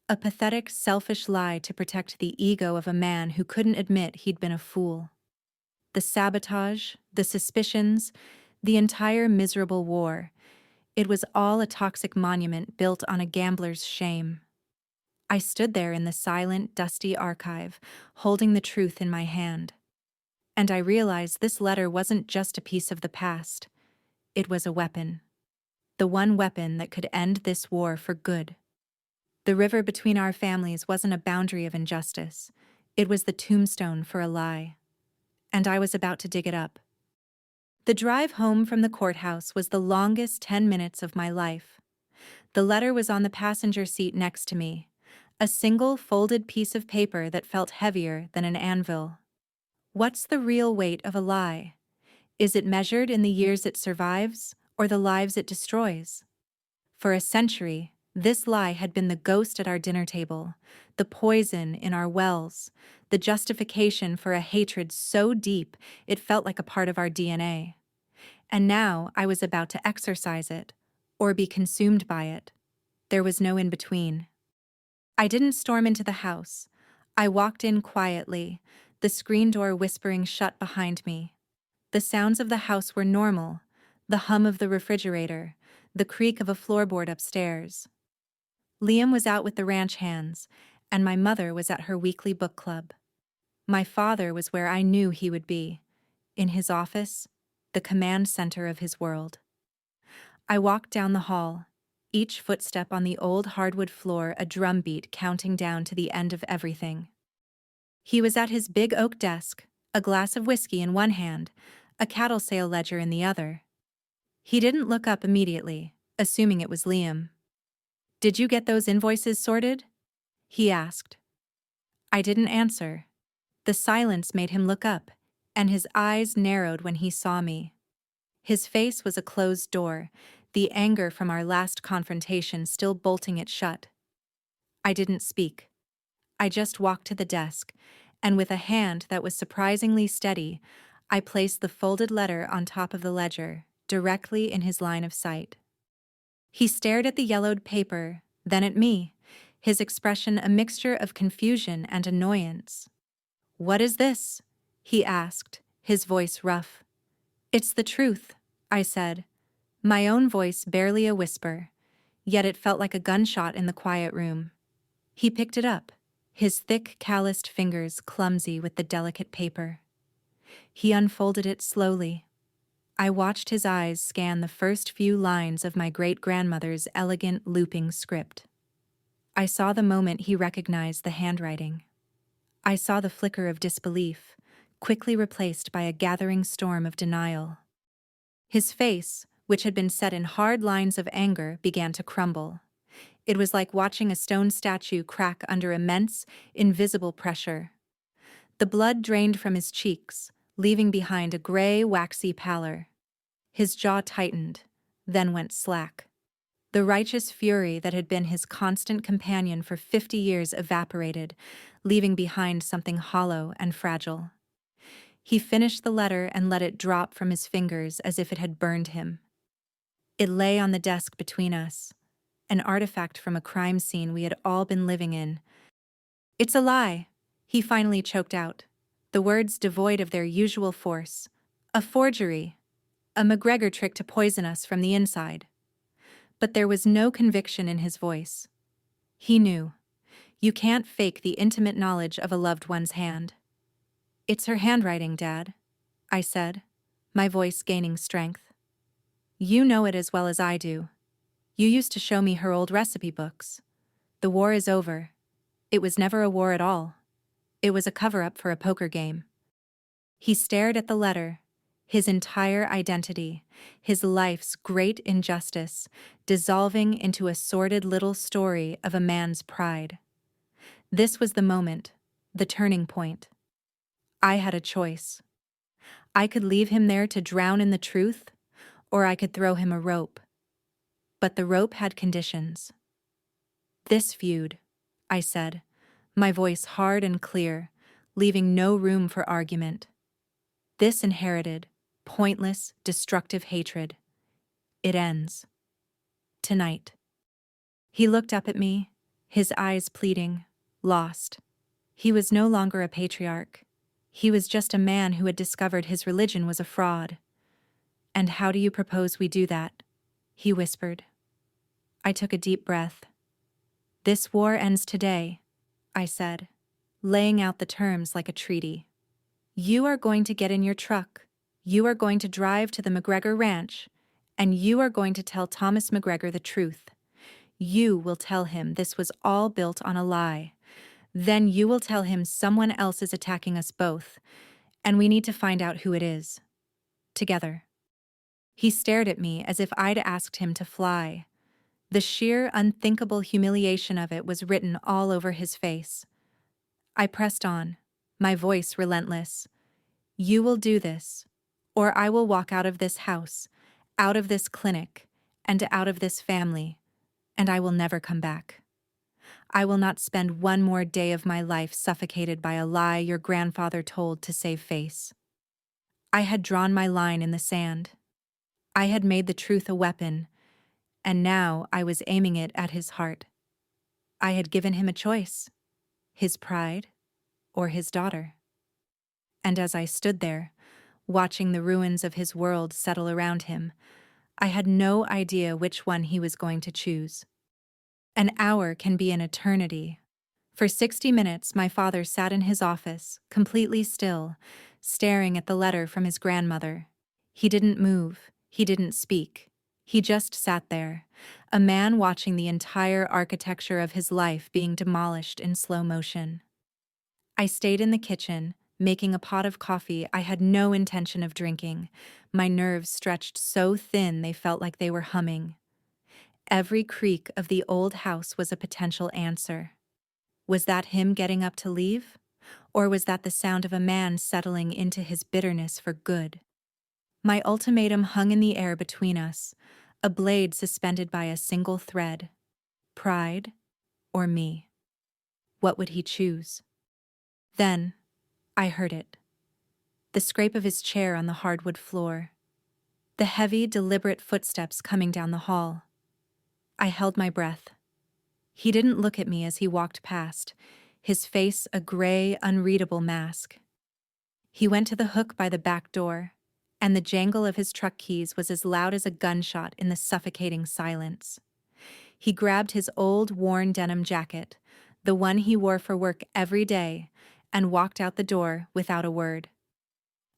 Speaker 1: A pathetic, selfish lie to protect the ego of a man who couldn't admit he'd been a fool. The sabotage, the suspicions, the entire miserable war, it was all a toxic monument built on a gambler's shame. I stood there in the silent, dusty archive, holding the truth in my hand. And I realized this letter wasn't just a piece of the past. It was a weapon. The one weapon that could end this war for good. The river between our families wasn't a boundary of injustice. It was the tombstone for a lie. And I was about to dig it up. The drive home from the courthouse was the longest 10 minutes of my life. The letter was on the passenger seat next to me. A single folded piece of paper that felt heavier than an anvil. What's the real weight of a lie? Is it measured in the years it survives, or the lives it destroys? For a century, this lie had been the ghost at our dinner table, the poison in our wells, the justification for a hatred so deep it felt like a part of our DNA. And now I was about to exorcise it, or be consumed by it. There was no in-between. I didn't storm into the house. I walked in quietly, the screen door whispering shut behind me. The sounds of the house were normal, the hum of the refrigerator, the creak of a floorboard upstairs. Liam was out with the ranch hands, and my mother was at her weekly book club. My father was where I knew he would be, in his office, the command center of his world. I walked down the hall, each footstep on the old hardwood floor a drumbeat counting down to the end of everything. He was at his big oak desk, a glass of whiskey in one hand, a cattle sale ledger in the other. He didn't look up immediately, assuming it was Liam. "Did you get those invoices sorted?" he asked. I didn't answer. The silence made him look up, and his eyes narrowed when he saw me. His face was a closed door, the anger from our last confrontation still bolting it shut. I didn't speak. I just walked to the desk, and with a hand that was surprisingly steady, I placed the folded letter on top of the ledger, directly in his line of sight. He stared at the yellowed paper, then at me, his expression a mixture of confusion and annoyance. "What is this?" he asked, his voice rough. "It's the truth," I said, my own voice barely a whisper, yet it felt like a gunshot in the quiet room. He picked it up, his thick, calloused fingers clumsy with the delicate paper. He unfolded it slowly. I watched his eyes scan the first few lines of my great-grandmother's elegant looping script. I saw the moment he recognized the handwriting. I saw the flicker of disbelief, quickly replaced by a gathering storm of denial. His face, which had been set in hard lines of anger, began to crumble. It was like watching a stone statue crack under immense, invisible pressure. The blood drained from his cheeks, leaving behind a gray, waxy pallor. His jaw tightened, then went slack. The righteous fury that had been his constant companion for 50 years evaporated, leaving behind something hollow and fragile. He finished the letter and let it drop from his fingers as if it had burned him. It lay on the desk between us, an artifact from a crime scene we had all been living in. "It's a lie," he finally choked out, the words devoid of their usual force. "A forgery. A McGregor trick to poison us from the inside." But there was no conviction in his voice. He knew. You can't fake the intimate knowledge of a loved one's hand. "It's her handwriting, Dad," I said, my voice gaining strength. "You know it as well as I do. You used to show me her old recipe books. The war is over. It was never a war at all. It was a cover-up for a poker game." He stared at the letter, his entire identity, his life's great injustice, dissolving into a sordid little story of a man's pride. This was the moment, the turning point. I had a choice. I could leave him there to drown in the truth, or I could throw him a rope. But the rope had conditions. "This feud," I said, my voice hard and clear, leaving no room for argument. "This inherited, pointless, destructive hatred. It ends. Tonight." He looked up at me, his eyes pleading, lost. He was no longer a patriarch. He was just a man who had discovered his religion was a fraud. "And how do you propose we do that?" he whispered. I took a deep breath. "This war ends today," I said, laying out the terms like a treaty. "You are going to get in your truck. You are going to drive to the McGregor ranch, and you are going to tell Thomas McGregor the truth. You will tell him this was all built on a lie. Then you will tell him someone else is attacking us both, and we need to find out who it is. Together." He stared at me as if I'd asked him to fly. The sheer, unthinkable humiliation of it was written all over his face. I pressed on, my voice relentless. "You will do this, or I will walk out of this house, out of this clinic, and out of this family, and I will never come back. I will not spend one more day of my life suffocated by a lie your grandfather told to save face." I had drawn my line in the sand. I had made the truth a weapon, and now I was aiming it at his heart. I had given him a choice, his pride or his daughter. And as I stood there, watching the ruins of his world settle around him, I had no idea which one he was going to choose. An hour can be an eternity. For 60 minutes, my father sat in his office, completely still, staring at the letter from his grandmother. He didn't move, he didn't speak. He just sat there, a man watching the entire architecture of his life being demolished in slow motion. I stayed in the kitchen, making a pot of coffee I had no intention of drinking, my nerves stretched so thin they felt like they were humming. Every creak of the old house was a potential answer. Was that him getting up to leave? Or was that the sound of a man settling into his bitterness for good? My ultimatum hung in the air between us, a blade suspended by a single thread. Pride or me? What would he choose? Then, I heard it. The scrape of his chair on the hardwood floor. The heavy, deliberate footsteps coming down the hall. I held my breath. He didn't look at me as he walked past, his face a gray, unreadable mask. He went to the hook by the back door, and the jangle of his truck keys was as loud as a gunshot in the suffocating silence. He grabbed his old, worn denim jacket, the one he wore for work every day, and walked out the door without a word.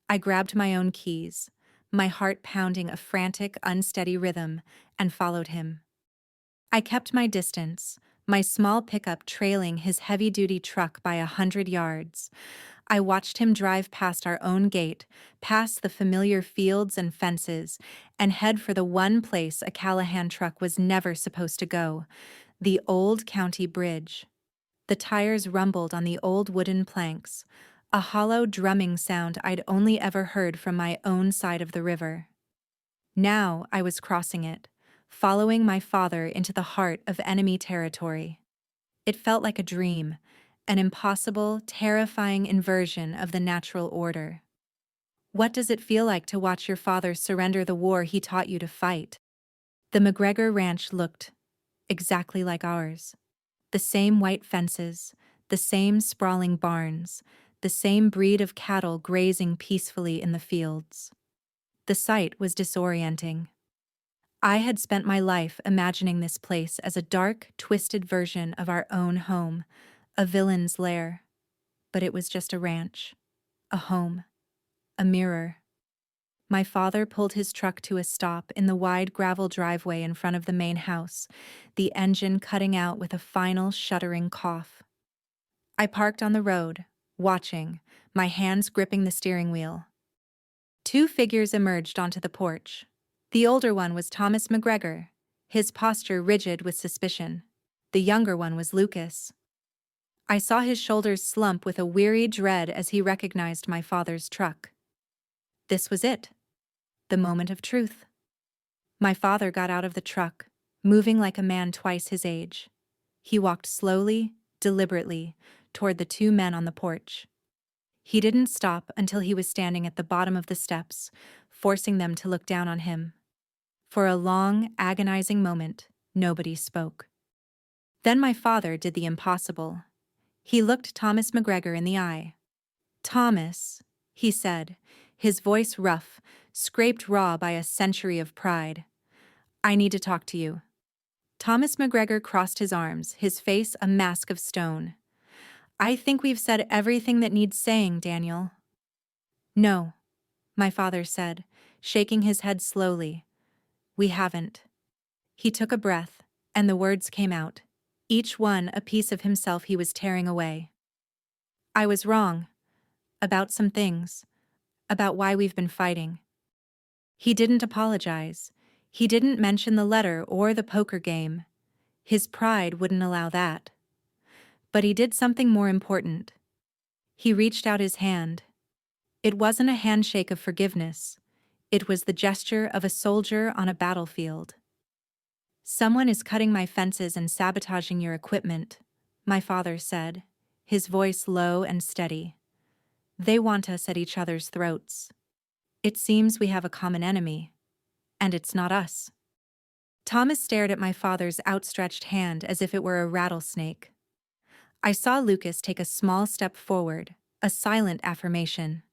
Speaker 1: I grabbed my own keys, my heart pounding a frantic, unsteady rhythm, and followed him. I kept my distance, my small pickup trailing his heavy-duty truck by 100 yards. I watched him drive past our own gate, past the familiar fields and fences, and head for the one place a Callahan truck was never supposed to go, the old county bridge. The tires rumbled on the old wooden planks, a hollow drumming sound I'd only ever heard from my own side of the river. Now I was crossing it, following my father into the heart of enemy territory. It felt like a dream, an impossible, terrifying inversion of the natural order. What does it feel like to watch your father surrender the war he taught you to fight? The McGregor ranch looked exactly like ours. The same white fences, the same sprawling barns, the same breed of cattle grazing peacefully in the fields. The sight was disorienting. I had spent my life imagining this place as a dark, twisted version of our own home, a villain's lair. But it was just a ranch, a home, a mirror. My father pulled his truck to a stop in the wide gravel driveway in front of the main house, the engine cutting out with a final shuddering cough. I parked on the road, watching, my hands gripping the steering wheel. Two figures emerged onto the porch. The older one was Thomas McGregor, his posture rigid with suspicion. The younger one was Lucas. I saw his shoulders slump with a weary dread as he recognized my father's truck. This was it. The moment of truth. My father got out of the truck, moving like a man twice his age. He walked slowly, deliberately, toward the two men on the porch. He didn't stop until he was standing at the bottom of the steps, forcing them to look down on him. For a long, agonizing moment, nobody spoke. Then my father did the impossible. He looked Thomas McGregor in the eye. "Thomas," he said, his voice rough, scraped raw by a century of pride. "I need to talk to you." Thomas McGregor crossed his arms, his face a mask of stone. "I think we've said everything that needs saying, Daniel." "No," my father said, shaking his head slowly. "We haven't." He took a breath, and the words came out, each one a piece of himself he was tearing away. "I was wrong. About some things. About why we've been fighting." He didn't apologize. He didn't mention the letter or the poker game. His pride wouldn't allow that. But he did something more important. He reached out his hand. It wasn't a handshake of forgiveness. It was the gesture of a soldier on a battlefield. "Someone is cutting my fences and sabotaging your equipment," my father said, his voice low and steady. "They want us at each other's throats. It seems we have a common enemy, and it's not us." Thomas stared at my father's outstretched hand as if it were a rattlesnake. I saw Lucas take a small step forward, a silent affirmation.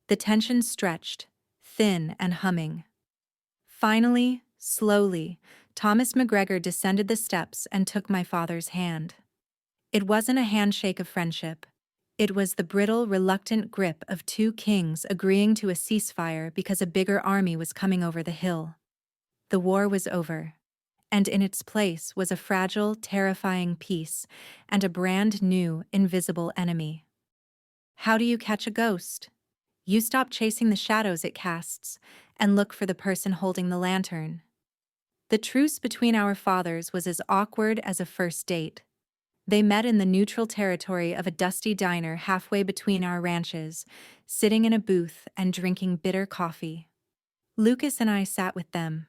Speaker 1: The tension stretched, thin and humming. Finally, slowly, Thomas McGregor descended the steps and took my father's hand. It wasn't a handshake of friendship. It was the brittle, reluctant grip of two kings agreeing to a ceasefire because a bigger army was coming over the hill. The war was over, and in its place was a fragile, terrifying peace and a brand new, invisible enemy. How do you catch a ghost? You stop chasing the shadows it casts and look for the person holding the lantern. The truce between our fathers was as awkward as a first date. They met in the neutral territory of a dusty diner halfway between our ranches, sitting in a booth and drinking bitter coffee. Lucas and I sat with them.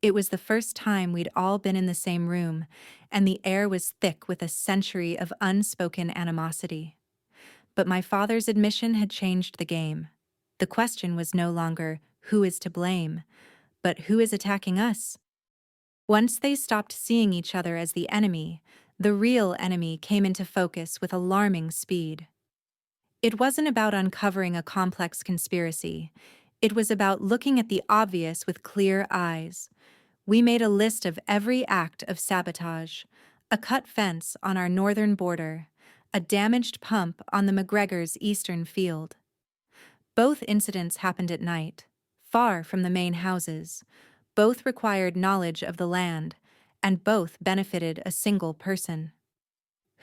Speaker 1: It was the first time we'd all been in the same room, and the air was thick with a century of unspoken animosity. But my father's admission had changed the game. The question was no longer, who is to blame, but who is attacking us? Once they stopped seeing each other as the enemy, the real enemy came into focus with alarming speed. It wasn't about uncovering a complex conspiracy. It was about looking at the obvious with clear eyes. We made a list of every act of sabotage: a cut fence on our northern border, a damaged pump on the McGregors' eastern field. Both incidents happened at night, far from the main houses. Both required knowledge of the land, and both benefited a single person.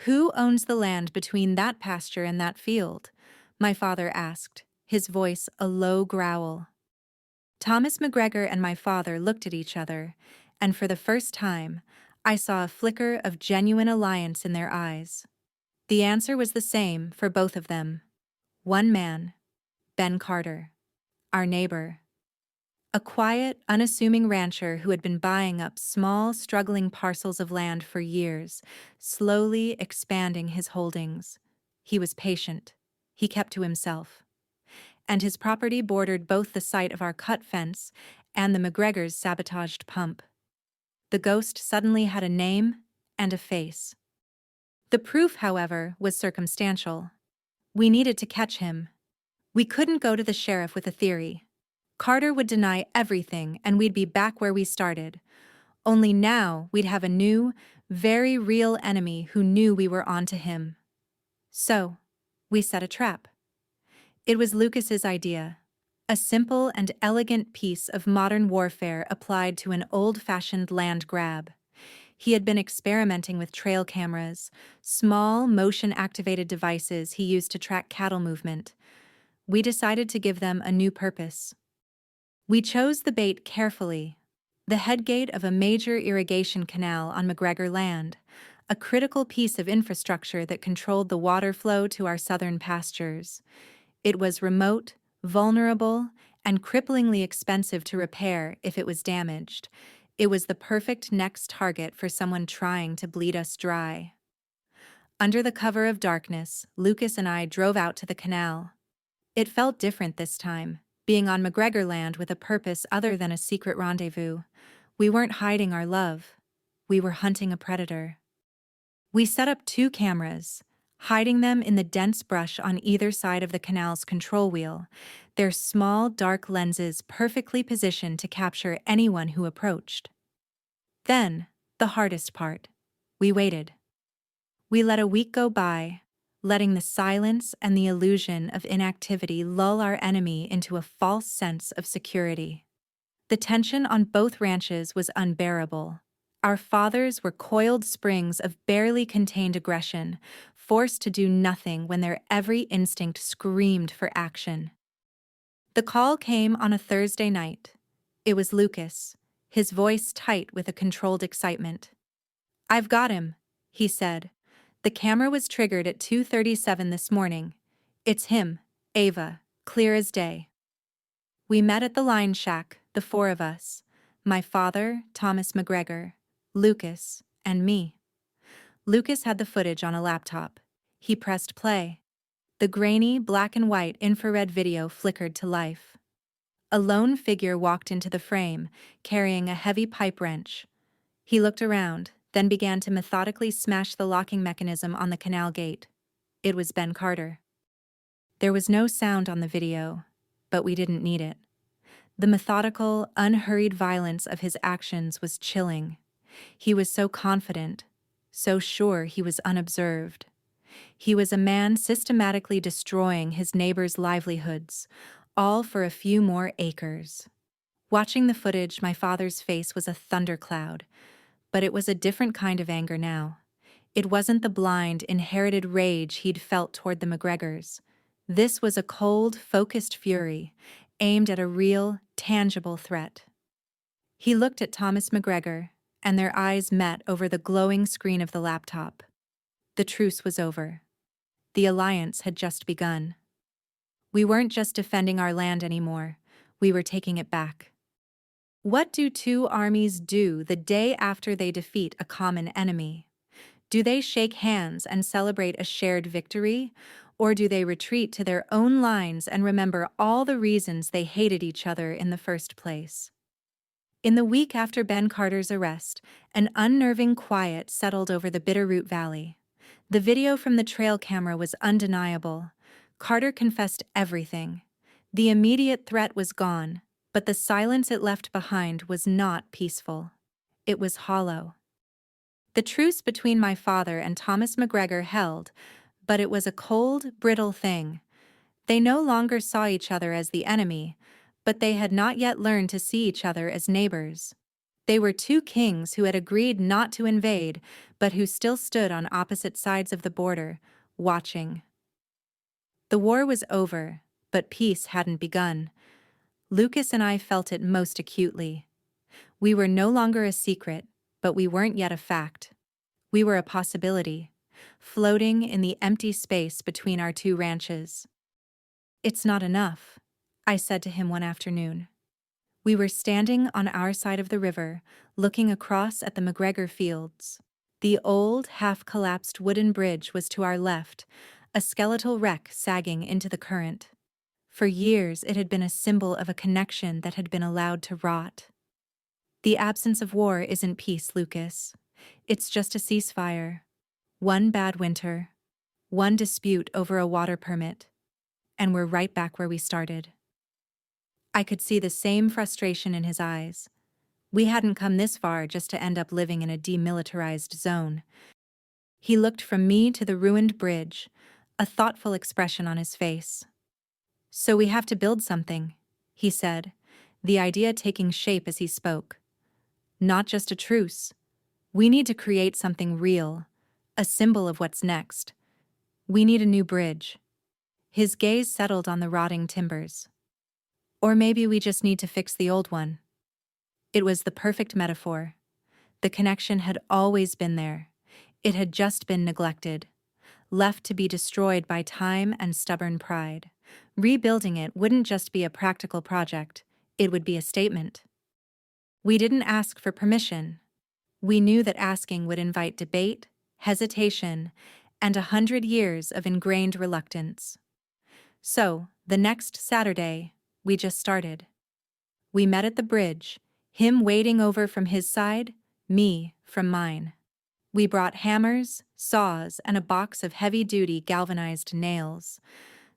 Speaker 1: "Who owns the land between that pasture and that field?" my father asked, his voice a low growl. Thomas McGregor and my father looked at each other, and for the first time, I saw a flicker of genuine alliance in their eyes. The answer was the same for both of them. One man, Ben Carter, our neighbor. A quiet, unassuming rancher who had been buying up small, struggling parcels of land for years, slowly expanding his holdings. He was patient. He kept to himself. And his property bordered both the site of our cut fence and the McGregors' sabotaged pump. The ghost suddenly had a name and a face. The proof, however, was circumstantial. We needed to catch him. We couldn't go to the sheriff with a theory. Carter would deny everything and we'd be back where we started. Only now we'd have a new, very real enemy who knew we were onto him. So, we set a trap. It was Lucas's idea. A simple and elegant piece of modern warfare applied to an old-fashioned land grab. He had been experimenting with trail cameras, small, motion-activated devices he used to track cattle movement. We decided to give them a new purpose. We chose the bait carefully. The headgate of a major irrigation canal on McGregor land, a critical piece of infrastructure that controlled the water flow to our southern pastures. It was remote, vulnerable, and cripplingly expensive to repair if it was damaged. It was the perfect next target for someone trying to bleed us dry. Under the cover of darkness, Lucas and I drove out to the canal. It felt different this time, being on McGregor land with a purpose other than a secret rendezvous. We weren't hiding our love. We were hunting a predator. We set up 2 cameras, hiding them in the dense brush on either side of the canal's control wheel, their small, dark lenses perfectly positioned to capture anyone who approached. Then, the hardest part. We waited. We let a week go by, letting the silence and the illusion of inactivity lull our enemy into a false sense of security. The tension on both ranches was unbearable. Our fathers were coiled springs of barely contained aggression, forced to do nothing when their every instinct screamed for action. The call came on a Thursday night. It was Lucas, his voice tight with a controlled excitement. "I've got him," he said. "The camera was triggered at 2:37 this morning. It's him, Ava, clear as day." We met at the line shack, the 4 of us, my father, Thomas McGregor, Lucas, and me. Lucas had the footage on a laptop. He pressed play. The grainy, black and white infrared video flickered to life. A lone figure walked into the frame, carrying a heavy pipe wrench. He looked around, then began to methodically smash the locking mechanism on the canal gate. It was Ben Carter. There was no sound on the video, but we didn't need it. The methodical, unhurried violence of his actions was chilling. He was so confident, so sure he was unobserved. He was a man systematically destroying his neighbors' livelihoods, all for a few more acres. Watching the footage, my father's face was a thundercloud, but it was a different kind of anger now. It wasn't the blind, inherited rage he'd felt toward the McGregors. This was a cold, focused fury, aimed at a real, tangible threat. He looked at Thomas McGregor, and their eyes met over the glowing screen of the laptop. The truce was over. The alliance had just begun. We weren't just defending our land anymore, we were taking it back. What do 2 armies do the day after they defeat a common enemy? Do they shake hands and celebrate a shared victory, or do they retreat to their own lines and remember all the reasons they hated each other in the first place? In the week after Ben Carter's arrest, an unnerving quiet settled over the Bitterroot Valley. The video from the trail camera was undeniable. Carter confessed everything. The immediate threat was gone, but the silence it left behind was not peaceful. It was hollow. The truce between my father and Thomas McGregor held, but it was a cold, brittle thing. They no longer saw each other as the enemy, but they had not yet learned to see each other as neighbors. They were 2 kings who had agreed not to invade, but who still stood on opposite sides of the border, watching. The war was over, but peace hadn't begun. Lucas and I felt it most acutely. We were no longer a secret, but we weren't yet a fact. We were a possibility, floating in the empty space between our 2 ranches. "It's not enough," I said to him one afternoon. We were standing on our side of the river, looking across at the McGregor fields. The old, half-collapsed wooden bridge was to our left, a skeletal wreck sagging into the current. For years it had been a symbol of a connection that had been allowed to rot. The absence of war isn't peace, Lucas. It's just a ceasefire. One bad winter. One dispute over a water permit. And we're right back where we started. I could see the same frustration in his eyes. We hadn't come this far just to end up living in a demilitarized zone. He looked from me to the ruined bridge, a thoughtful expression on his face. So we have to build something, he said, the idea taking shape as he spoke. Not just a truce. We need to create something real, a symbol of what's next. We need a new bridge. His gaze settled on the rotting timbers. Or maybe we just need to fix the old one. It was the perfect metaphor. The connection had always been there. It had just been neglected, left to be destroyed by time and stubborn pride. Rebuilding it wouldn't just be a practical project, it would be a statement. We didn't ask for permission. We knew that asking would invite debate, hesitation, and 100 years of ingrained reluctance. So, the next Saturday, we just started. We met at the bridge, him waiting over from his side, me from mine. We brought hammers, saws, and a box of heavy-duty galvanized nails.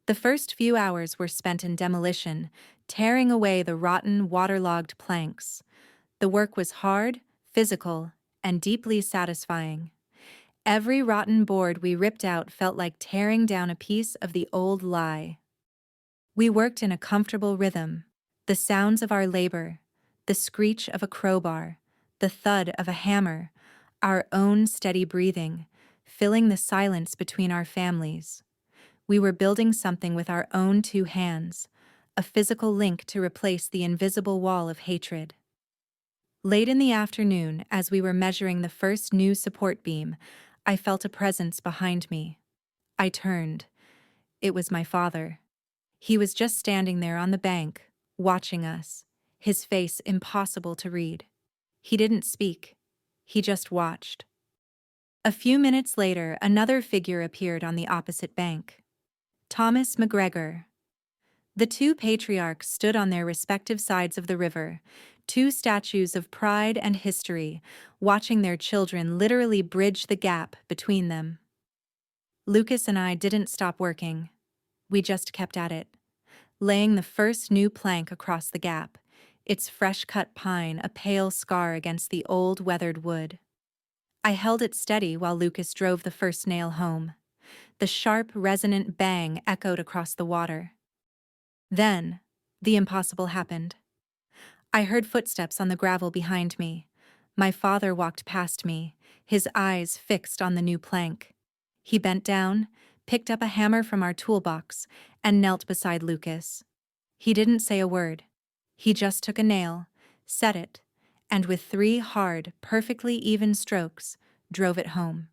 Speaker 1: The first few hours were spent in demolition, tearing away the rotten, waterlogged planks. The work was hard, physical, and deeply satisfying. Every rotten board we ripped out felt like tearing down a piece of the old lie. We worked in a comfortable rhythm. The sounds of our labor, the screech of a crowbar, the thud of a hammer, our own steady breathing, filling the silence between our families. We were building something with our own two hands, a physical link to replace the invisible wall of hatred. Late in the afternoon, as we were measuring the first new support beam, I felt a presence behind me. I turned. It was my father. He was just standing there on the bank, watching us, his face impossible to read. He didn't speak. He just watched. A few minutes later, another figure appeared on the opposite bank. Thomas McGregor. The two patriarchs stood on their respective sides of the river, two statues of pride and history, watching their children literally bridge the gap between them. Lucas and I didn't stop working. We just kept at it, laying the first new plank across the gap, its fresh-cut pine a pale scar against the old, weathered wood. I held it steady while Lucas drove the first nail home. The sharp, resonant bang echoed across the water. Then, the impossible happened. I heard footsteps on the gravel behind me. My father walked past me, his eyes fixed on the new plank. He bent down, picked up a hammer from our toolbox, and knelt beside Lucas. He didn't say a word. He just took a nail, set it, and with 3 hard, perfectly even strokes, drove it home.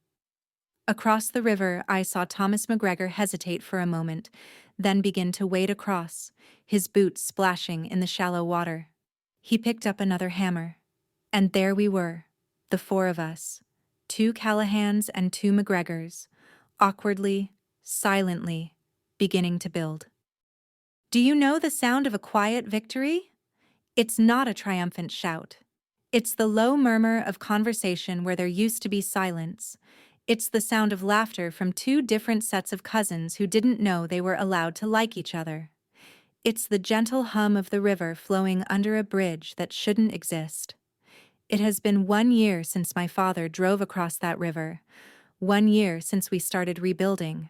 Speaker 1: Across the river, I saw Thomas McGregor hesitate for a moment, then begin to wade across, his boots splashing in the shallow water. He picked up another hammer. And there we were, the 4 of us, 2 Callahans and 2 McGregors, awkwardly, silently, beginning to build. Do you know the sound of a quiet victory? It's not a triumphant shout. It's the low murmur of conversation where there used to be silence. It's the sound of laughter from 2 different sets of cousins who didn't know they were allowed to like each other. It's the gentle hum of the river flowing under a bridge that shouldn't exist. It has been 1 year since my father drove across that river, 1 year since we started rebuilding.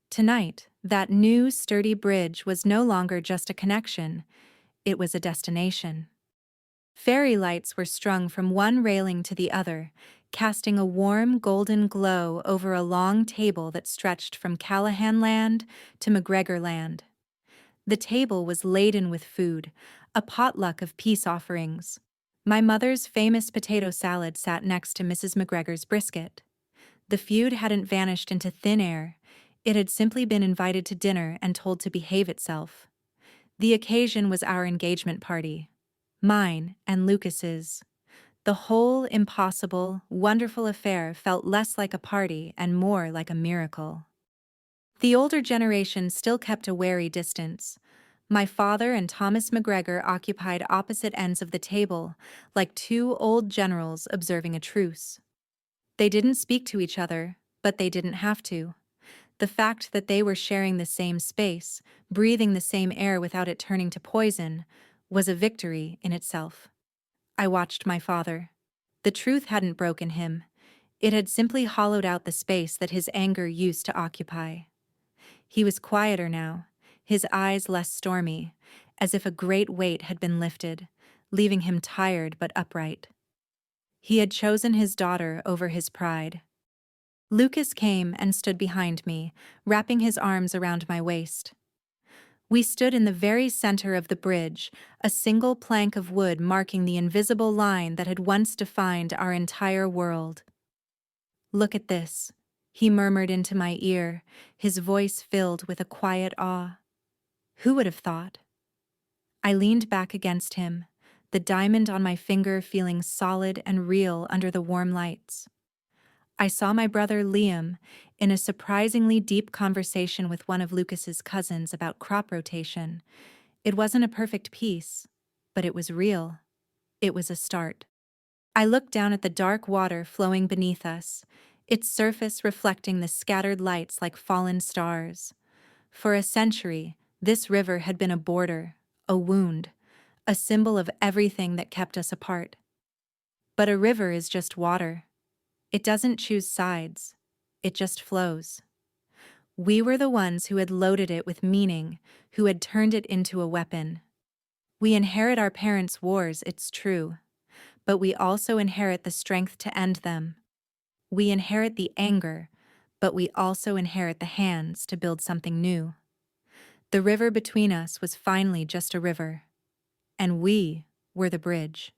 Speaker 1: Tonight, that new, sturdy bridge was no longer just a connection, it was a destination. Fairy lights were strung from one railing to the other, casting a warm, golden glow over a long table that stretched from Callahan land to McGregor land. The table was laden with food, a potluck of peace offerings. My mother's famous potato salad sat next to Mrs. McGregor's brisket. The feud hadn't vanished into thin air. It had simply been invited to dinner and told to behave itself. The occasion was our engagement party. mine and Lucas's. The whole impossible, wonderful affair felt less like a party and more like a miracle. The older generation still kept a wary distance. My father and Thomas McGregor occupied opposite ends of the table, like two old generals observing a truce. They didn't speak to each other, but they didn't have to. The fact that they were sharing the same space, breathing the same air without it turning to poison, was a victory in itself. I watched my father. The truth hadn't broken him. It had simply hollowed out the space that his anger used to occupy. He was quieter now, his eyes less stormy, as if a great weight had been lifted, leaving him tired but upright. He had chosen his daughter over his pride. Lucas came and stood behind me, wrapping his arms around my waist. We stood in the very center of the bridge, a single plank of wood marking the invisible line that had once defined our entire world. "Look at this," he murmured into my ear, his voice filled with a quiet awe. "Who would have thought?" I leaned back against him, the diamond on my finger feeling solid and real under the warm lights. I saw my brother Liam in a surprisingly deep conversation with one of Lucas's cousins about crop rotation. It wasn't a perfect piece, but it was real. It was a start. I looked down at the dark water flowing beneath us, its surface reflecting the scattered lights like fallen stars. For a century, this river had been a border, a wound, a symbol of everything that kept us apart. But a river is just water. It doesn't choose sides. It just flows. We were the ones who had loaded it with meaning, who had turned it into a weapon. We inherit our parents' wars, it's true, but we also inherit the strength to end them. We inherit the anger, but we also inherit the hands to build something new. The river between us was finally just a river, and we were the bridge.